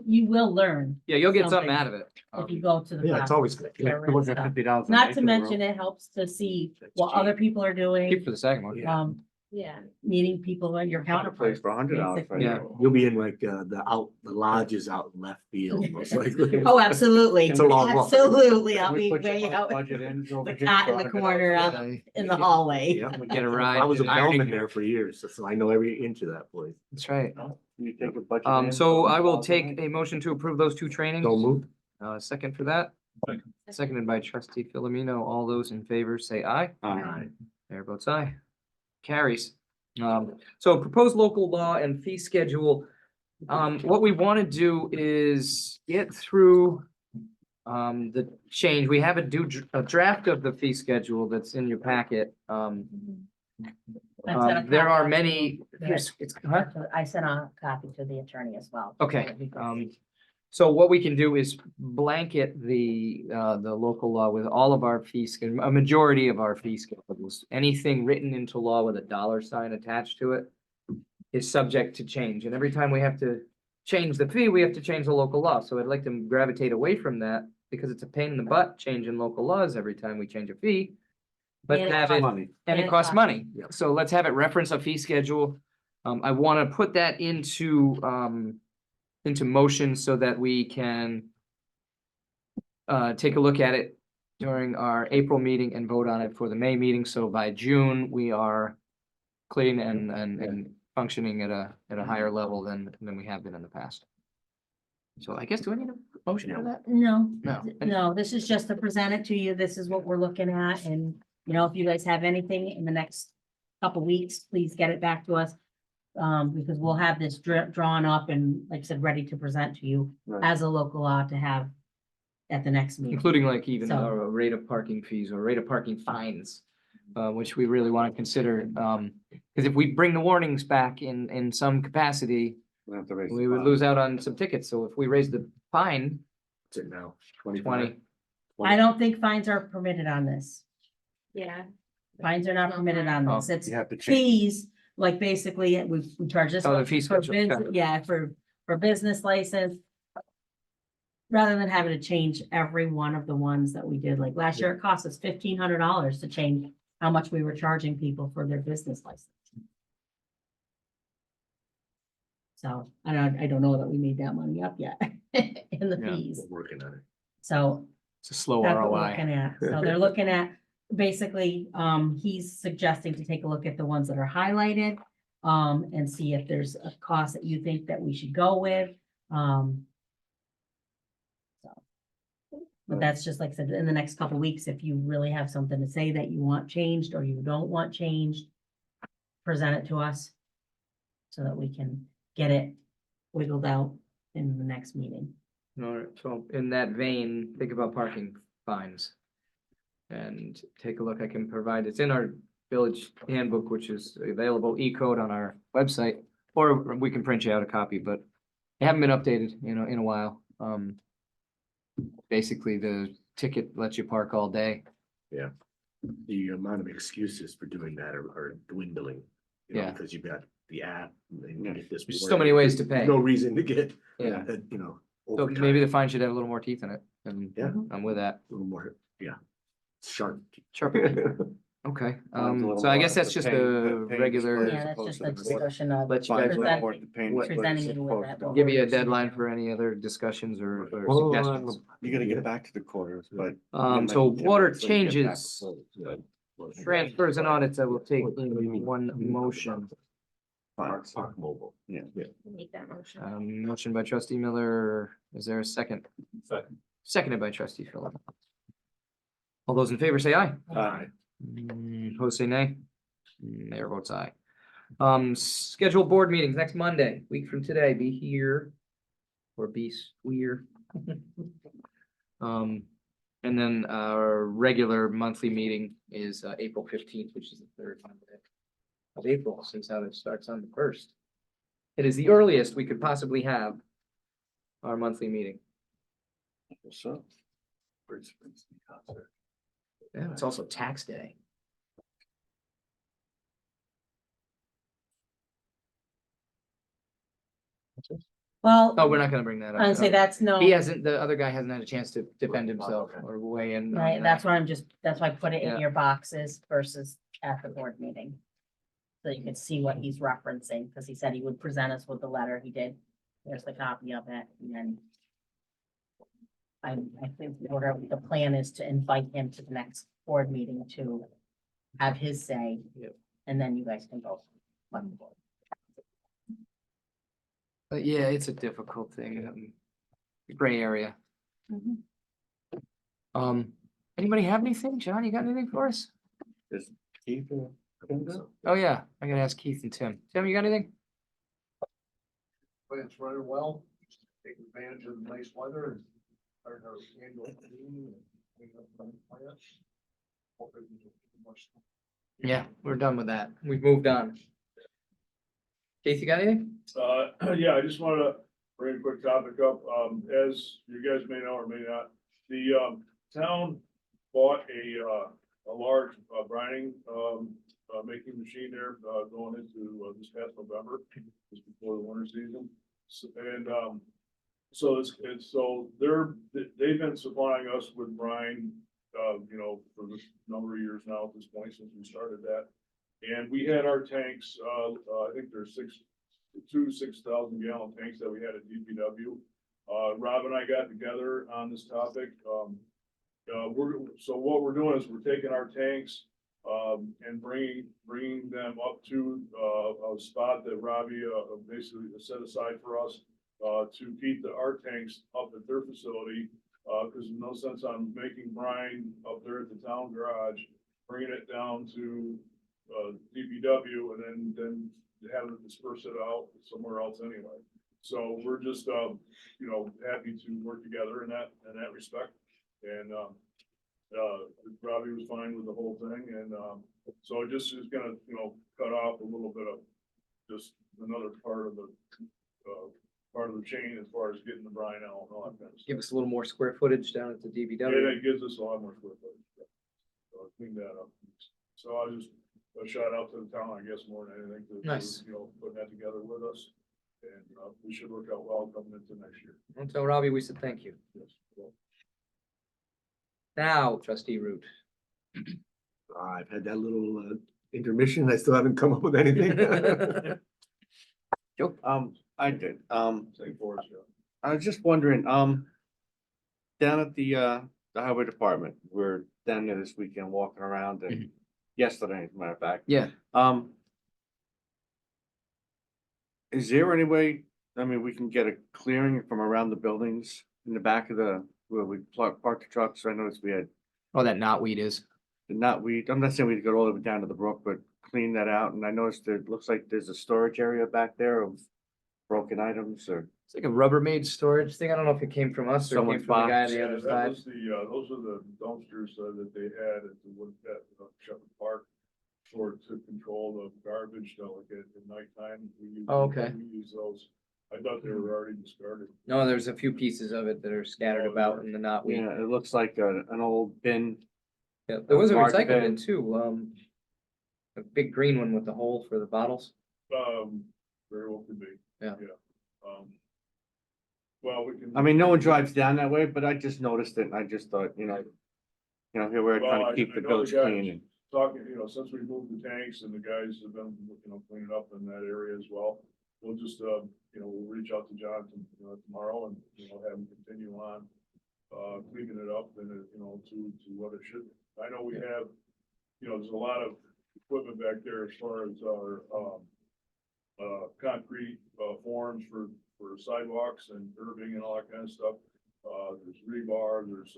you will learn Yeah, you'll get something something out of it. if you go to the. Yeah, it's always good. There It was is at stuff. $50. a Not night to for the room. mention, it helps to see That's what cheap. other people are Keep doing, for the Sagamore. Yeah. Yeah, meeting people and your Found a place counterparts. for $100. for Yeah. you. You'll be in like the lodges out in left field, most likely. Oh, absolutely, It's a long walk. absolutely, I'll Can we be put your way out budget in over the here cot for in the $100 corner, a out night? in the hallway. Yeah. We get a ride. I was a to Ironing bellman Board. there for years, so I know every inch of that place. That's right. You take your budget in So for I will $100 a take night? a motion to approve those two trainings. Don't move. Second for that. Second. Seconded by trustee Filomeno. All those in favor say aye. Aye. Mayor votes aye. Carries. So proposed local law and fee schedule. What we want to do is get through the change. We have a draft of the fee schedule that's in your packet. I sent a There are copy many, to- here's, it's, huh? I sent a copy to the attorney as well. Okay, so what we can do is blanket the local law with all of our fees, a majority of our fee schedules. Anything written into law with a dollar sign attached to it is subject to change, and every time we have to change the fee, we have to change the local law. So I'd like to gravitate away from that because it's a pain in the butt changing local laws every time we change a fee. But And it have it, Money. and And it it costs costs money. Yep. So let's have it reference a fee schedule. I want to put that into motion so that we can take a look at it during our April meeting and vote on it for the May meeting. So by June, we are clean and functioning at a higher level than we have been in the past. So I guess, do I need a motion for that? No, No. no, this is just to present it to you. This is what we're looking at, and, you know, if you guys have anything in the next couple weeks, please get it back to us. because we'll have this drawn up and, like I said, ready to present to you Right. as a local law to have at the next meeting. Including like even So- a rate of parking fees or rate of parking fines, which we really want to consider. Because if we bring the warnings back in some capacity, We have to raise the we would fine. lose out on some tickets. So if we raise the fine That's it now. 20, I don't think fines are permitted on this. Yeah. Fines are not permitted on this. Oh, It's You have to change. fees, like basically, we charge this. Oh, the much fee for schedule, business- okay. Yeah, for business license. Rather than having to change every one of the ones that we did, like last year, it cost us $1,500 to change how much we were charging people for their business license. So I don't know that we made that money up yet in the Yeah. fees. We're working on it. So it's a slow that's what we're ROI. looking at. So they're looking at, basically, he's suggesting to take a look at the ones that are highlighted. And see if there's a cost that you think that we should go with. But that's just like I said, in the next couple weeks, if you really have something to say that you want changed or you don't want changed, present it to us. So that we can get it wiggled out in the next meeting. All right, so in that vein, think about parking fines. And take a look, I can provide, it's in our village handbook, which is available e-code on our website. Or we can print you out a copy, but they haven't been updated, in a while. Basically, the ticket lets you park all day. The amount of excuses for doing that are dwindling. Yeah. Because you've got the app, and then you get this. There's so many ways to pay. No reason to get, Yeah, you know. so overtime. maybe the fine should have a little more teeth in it, and Yeah. I'm with that. A little more, yeah. Sharp. Sure. Okay, Mine's a little so I more guess that's the just pain- a the pain regular, display. Yeah, that's opposed just to a the court. discussion of. let you Fines guys are present- more the pain what- display presenting as you with opposed that. to- give you a deadline for any other discussions or suggestions. You gotta get back to the quarters, but. So water So you get back. changes, transfers and audits, I will take in one motion. Park mobile. Yeah. Make that motion. Motion by trustee Miller, is there a second? Second. Seconded by trustee Philip. All those in favor say aye. Aye. Opposed say nay. Mayor votes aye. Scheduled board meetings next Monday, week from today, be here. Or be squeer. And then our regular monthly meeting is April 15th, which is the third Monday of April, since how it starts on the first. It is the earliest we could possibly have our monthly meeting. So. Yeah, it's also tax day. Well, Oh, we're not gonna bring that up. I'd say that's no. He hasn't, the other guy hasn't had a chance to defend himself or weigh in. on Right, that. that's why that's why I put it Yeah. in your boxes versus at the board meeting. So you could see what he's referencing, because he said he would present us with the letter he did. There's the copy of it, and then. I think the plan is to invite him to the next board meeting to have his say. Yep. And then you guys can go. But yeah, it's a difficult thing, gray area. Anybody have anything? John, you got anything for us? Is Keith or Tim there? Oh, yeah, I gotta ask Keith and Tim. Tim, you got anything? Plants running well, just take advantage of the nice weather and start our annual meeting and clean up the plants. Hope it doesn't get too much. Yeah, we're done with that. We've moved on. Keith, you got anything? Yeah, I just wanted to bring a quick topic up. As you guys may know or may not, the, town bought a large, brining, making machine there, going into, this past November, just before the winter season. So they've been supplying us with brine, for this number of years now at this point since we started that. And we had our tanks, I think there's 6,000 gallon tanks that we had at DPW. Rob and I got together on this topic. So what we're doing is we're taking our tanks, and bringing them up to, a spot that Robbie, basically set aside for us, to keep our tanks up at their facility. Cause there's no sense on making brine up there at the town garage, bringing it down to, DPW and then have to disperse it out somewhere else anyway. So we're just, happy to work together in that respect. And, Robbie was fine with the whole thing, and, so it just is gonna, cut off a little bit of just another part of the chain as far as getting the brine out and all that kind of stuff. Give us a little more square footage down at the Yeah, DBW. that gives us a lot more square footage. So I clean that up. So I'll just, a shout out to the town, I guess, more than anything, to, Nice. putting that together with us. And, we should work out well coming into next year. And tell Robbie we said thank you. Yes. Well, Now, trustee Root. I've had that little intermission. I still haven't come up with anything. I did, Say Forrest, yeah. I was just wondering, down at the highway department, we're down there this weekend walking around and yesterday, as a matter of fact. Yeah. Is there any way, I mean, we can get a clearing from around the buildings in the back of where we park the trucks? I noticed we had Oh, that knotweed is. I'm not saying we'd go all the way down to the brook, but clean that out. And I noticed there, it looks like there's a storage area back there of broken items or. It's like a Rubbermaid storage thing. I don't know if it came from us or it Someone came from the guy on the Yeah, other that side. was those are the dumpsters that they had at the wood, at Shepherd Park. To control the garbage, like at nighttime. Oh, okay. We use those. I thought they were already discarded. No, there's a few pieces of it that are scattered Oh, about there. in the knotweed. Yeah, it looks like an old bin. Yeah, there was a Mark recycle bin bin. too, a big green one with the hole for the bottles. Very well could be. Yeah. Well, we can. I mean, no one drives down that way, but I just noticed it and I just thought, here we're Well, trying I- to keep I the know village the guys- clean and. Talking, since we moved the tanks and the guys have been, cleaning up in that area as well. We'll just, we'll reach out to Jonathan, tomorrow and, have him continue on. Cleaning it up and, to what it should be. I know we have, there's a lot of equipment back there as far as our, concrete, forms for sidewalks and curbing and all that kind of stuff. There's rebar, there's,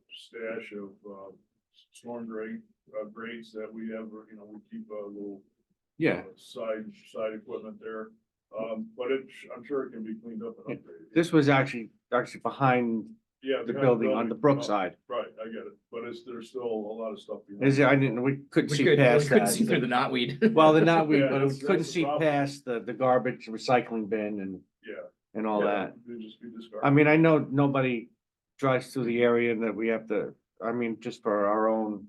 stash of, storm drain, grates that we have, we keep a little. Yeah, Side equipment there, but I'm sure it can be cleaned up and upgraded. this was actually behind Yeah. the behind building on the brook oh, side. Right, I get it, but there's still a lot of stuff. behind Is it. it, we couldn't We see couldn't past couldn't see that. through the knotweed. Well, the knotweed, Yeah, but we that's couldn't the see problem. past the garbage recycling bin Yeah. and all Yeah, that. they just be discarded. I mean, I know nobody drives through the area and that we have to, I mean, just for our own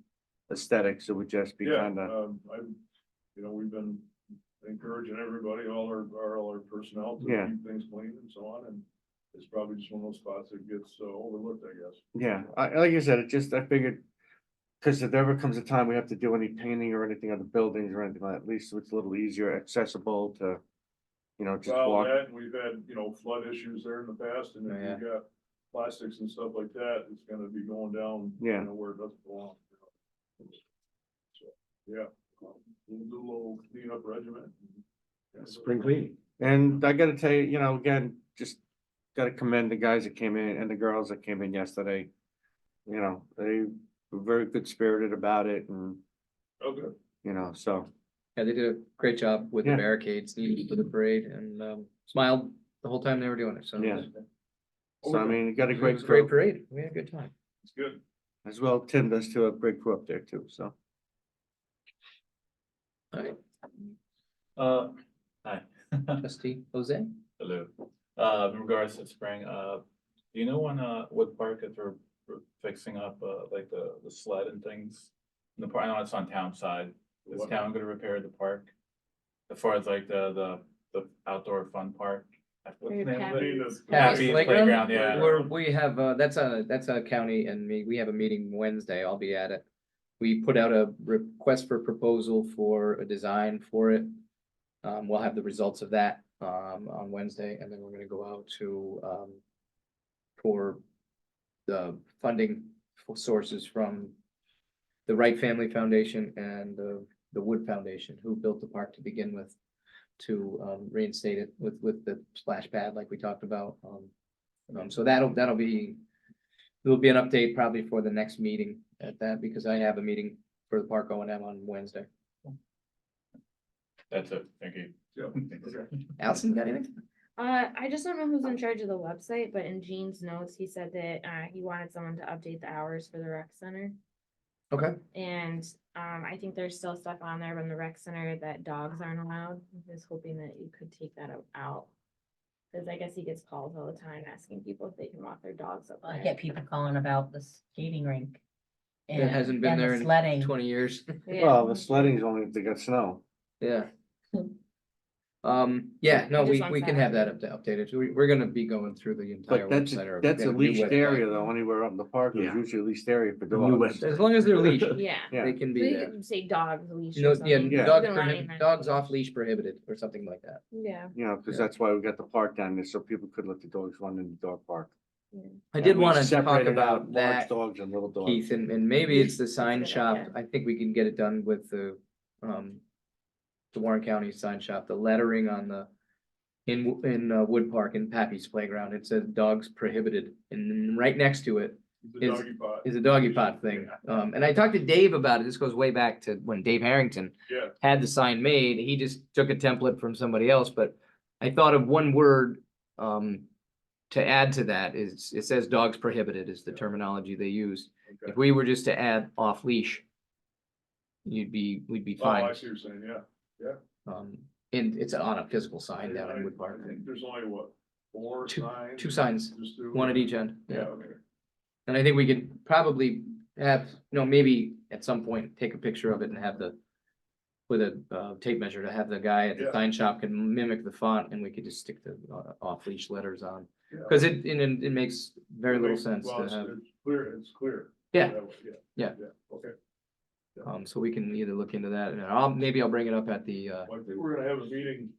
aesthetics, it would just be Yeah, kinda, we've been encouraging everybody, all our personnel to Yeah. keep things clean and so on, and it's probably just one of those spots that gets overlooked, I guess. yeah, like I said, I figured. Cause if there ever comes a time we have to do any painting or anything on the buildings or anything like that, at least it's a little easier accessible to. Just Well, walk, that, and we've had, flood issues there in the past, and Oh, yeah. if you got plastics and stuff like that, it's gonna be going down, Yeah. where it doesn't belong. So, yeah, we'll do a little cleanup regimen. Spring cleaning. and I gotta tell you, again, just gotta commend the guys that came in and the girls that came in yesterday. They were very good spirited about it and, Okay. so, Yeah, they did a great job with the Yeah. barricades needed for the parade and smiled the whole time they were doing it, so. Yeah. I mean, you got a It great was a great crew parade. We had a good time. It's good. as well. Tim does too, a great crew up there too, so. All right, Hi. trustee Jose? Hello. In regards to spring, do you know when, Wood Park, if they're fixing up, like the sled and things? In the park, I know it's on town side. Is What? town gonna repair the park? As far as like the outdoor fun park? What's the name of I mean, it? the- Happy Playground, yeah. We have, that's a county and me, we have a meeting Wednesday, I'll be at it. We put out a request for proposal for a design for it. We'll have the results of that, on Wednesday, and then we're gonna go out to, for the funding sources from the Wright Family Foundation and the Wood Foundation, who built the park to begin with, to reinstate it with the splash pad like we talked about. So there'll be an update probably for the next meeting at that, because I have a meeting for the park O&M on Wednesday. That's it, thank you. Yeah, okay. Allison, got anything? I just don't know who's in charge of the website, but in Gene's notes, he said that, he wanted someone to update the hours for the rec center. Okay. And, I think there's still stuff on there from the rec center that dogs aren't allowed. I was hoping that you could take that out. Cause I guess he gets calls all the time asking people if they can walk their dogs up I there. get people calling about the skating rink. That and- hasn't been and the there in sledding. 20 years. Yeah. Well, the sledding's only if they got snow. Yeah. Yeah, no, Just we wants can that have that updated. We're gonna be going through the entire But that's, website. or that's a get new leased website. area though, anywhere up in the park, there's Yeah. usually a leased area for New dogs. website. As long as they're leashed, Yeah. Yeah. they can So be you there. could say dogs leash No, or yeah, something. Yeah. dogs Even running prohibited, man. dogs off leash prohibited or something like that. Yeah. You know, cause Yeah. that's why we got the park down there, so people could let the dogs run in the dog park. I did And we wanna talk separated about out large that, dogs and little dogs. Keith, and maybe it's the sign a good shop. idea. I think we can get it done with the Warren County sign shop, the lettering on the in Wood Park in Pappy's Playground. It says dogs prohibited, and then right next to it The Is- doggy pot. is a doggy pot thing. And I talked to Dave about it. This goes way back to when Dave Harrington Yeah, had the sign made. He just took a template from somebody else, but I thought of one word to add to that is, it says dogs prohibited is the terminology they use. okay. If we were just to add off leash, we'd be Oh, fine. I see what you're saying, yeah. And it's on a physical sign down I in Wood Park. think there's only what, four Two- signs? two signs, Just two? One at each end. Yeah, okay. And I think we could probably have, maybe at some point, take a picture of it and have with a tape measure to have the guy at the Yeah. sign shop can mimic the font and we could just stick the off leash letters on. Yeah. Cause it makes very It little makes- sense well, to it's- have, It's clear, it's clear. Yeah. That way, Yeah. Okay. so we can either look into that and maybe I'll bring it up at the, Well, I think we're gonna have a meeting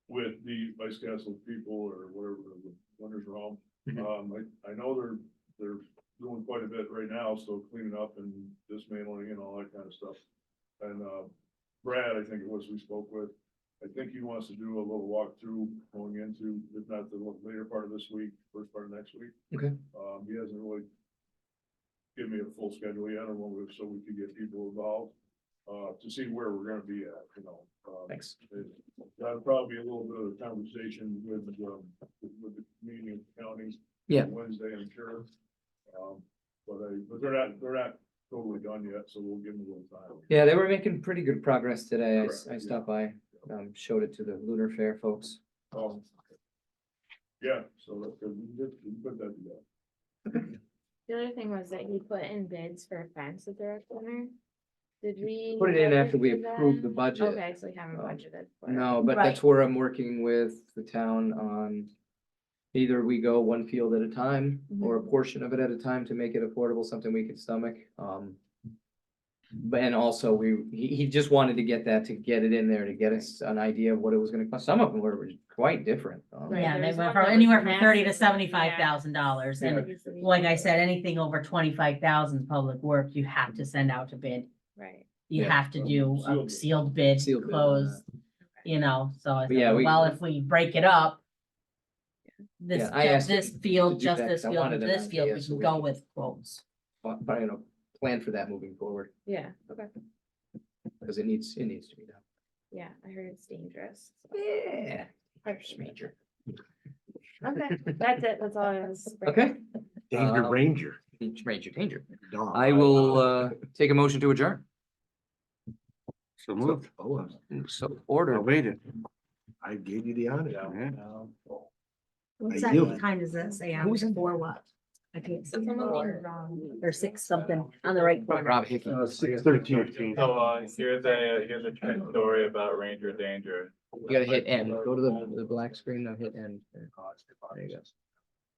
with the Vice Castle people or whatever, the winners wrong. Mhm. I know they're doing quite a bit right now, so cleaning up and dismantling and all that kind of stuff. And, Brad, I think it was we spoke with, I think he wants to do a little walkthrough going into, if not the later part of this week, first part of next week. Okay. He hasn't really given me a full schedule yet, or what, so we could get people involved, to see where we're gonna be at, you know. thanks. That'll probably be a little bit of a conversation with the meeting of the counties. Yeah. on Wednesday, I'm sure. But they're not totally done yet, so we'll give them a little time. Yeah, they were making pretty good progress today. Correct, I yeah. stopped by, showed it to the Lunar Fair folks. Yeah, so that's good. We can put that together. The other thing was that he put in bids for a fence at the rec center. Did we? Put it in budget after we for that? approved the budget. Okay, so we haven't Um, budgeted. for it. No, but that's where I'm working with the town on either we go one field at a time or a portion of it at a time to make it affordable, something we could stomach. But and also he just wanted to get it in there to get us an idea of what it was gonna cost. Some of them were quite different. Right, Yeah, they there's went one from that was anywhere from 30 to massive, $75,000, Yeah. and like I said, anything over 25,000 public work, you have to send out to bid. Right. You Yeah. have to do a Sealed. sealed bid, Sealed bid on closed, so I But yeah, said, well, if we break it up. This, Yeah, I asked this him field, to do just that, this 'cause I field, wanted and an this field, idea we so can we go can- with quotes. But plan for that moving forward, Yeah, okay. because it needs to be done. Yeah, I heard it's dangerous. so. Yeah. Irish Ranger. Okay, that's it. That's all I was. Okay. Danger Ranger. Danger. Dog. I will take a motion to adjourn. So moved. Oh, So I ordered. waited. I gave you the honor. Yeah. What's I that, do. what time does that say? I was for what? I can't see. Someone being wrong. Or 6 something on the right corner. Rob Hickey. 6:13. So, here's a true story about Ranger Danger. You gotta hit N. Go to the black screen and hit N. There you go.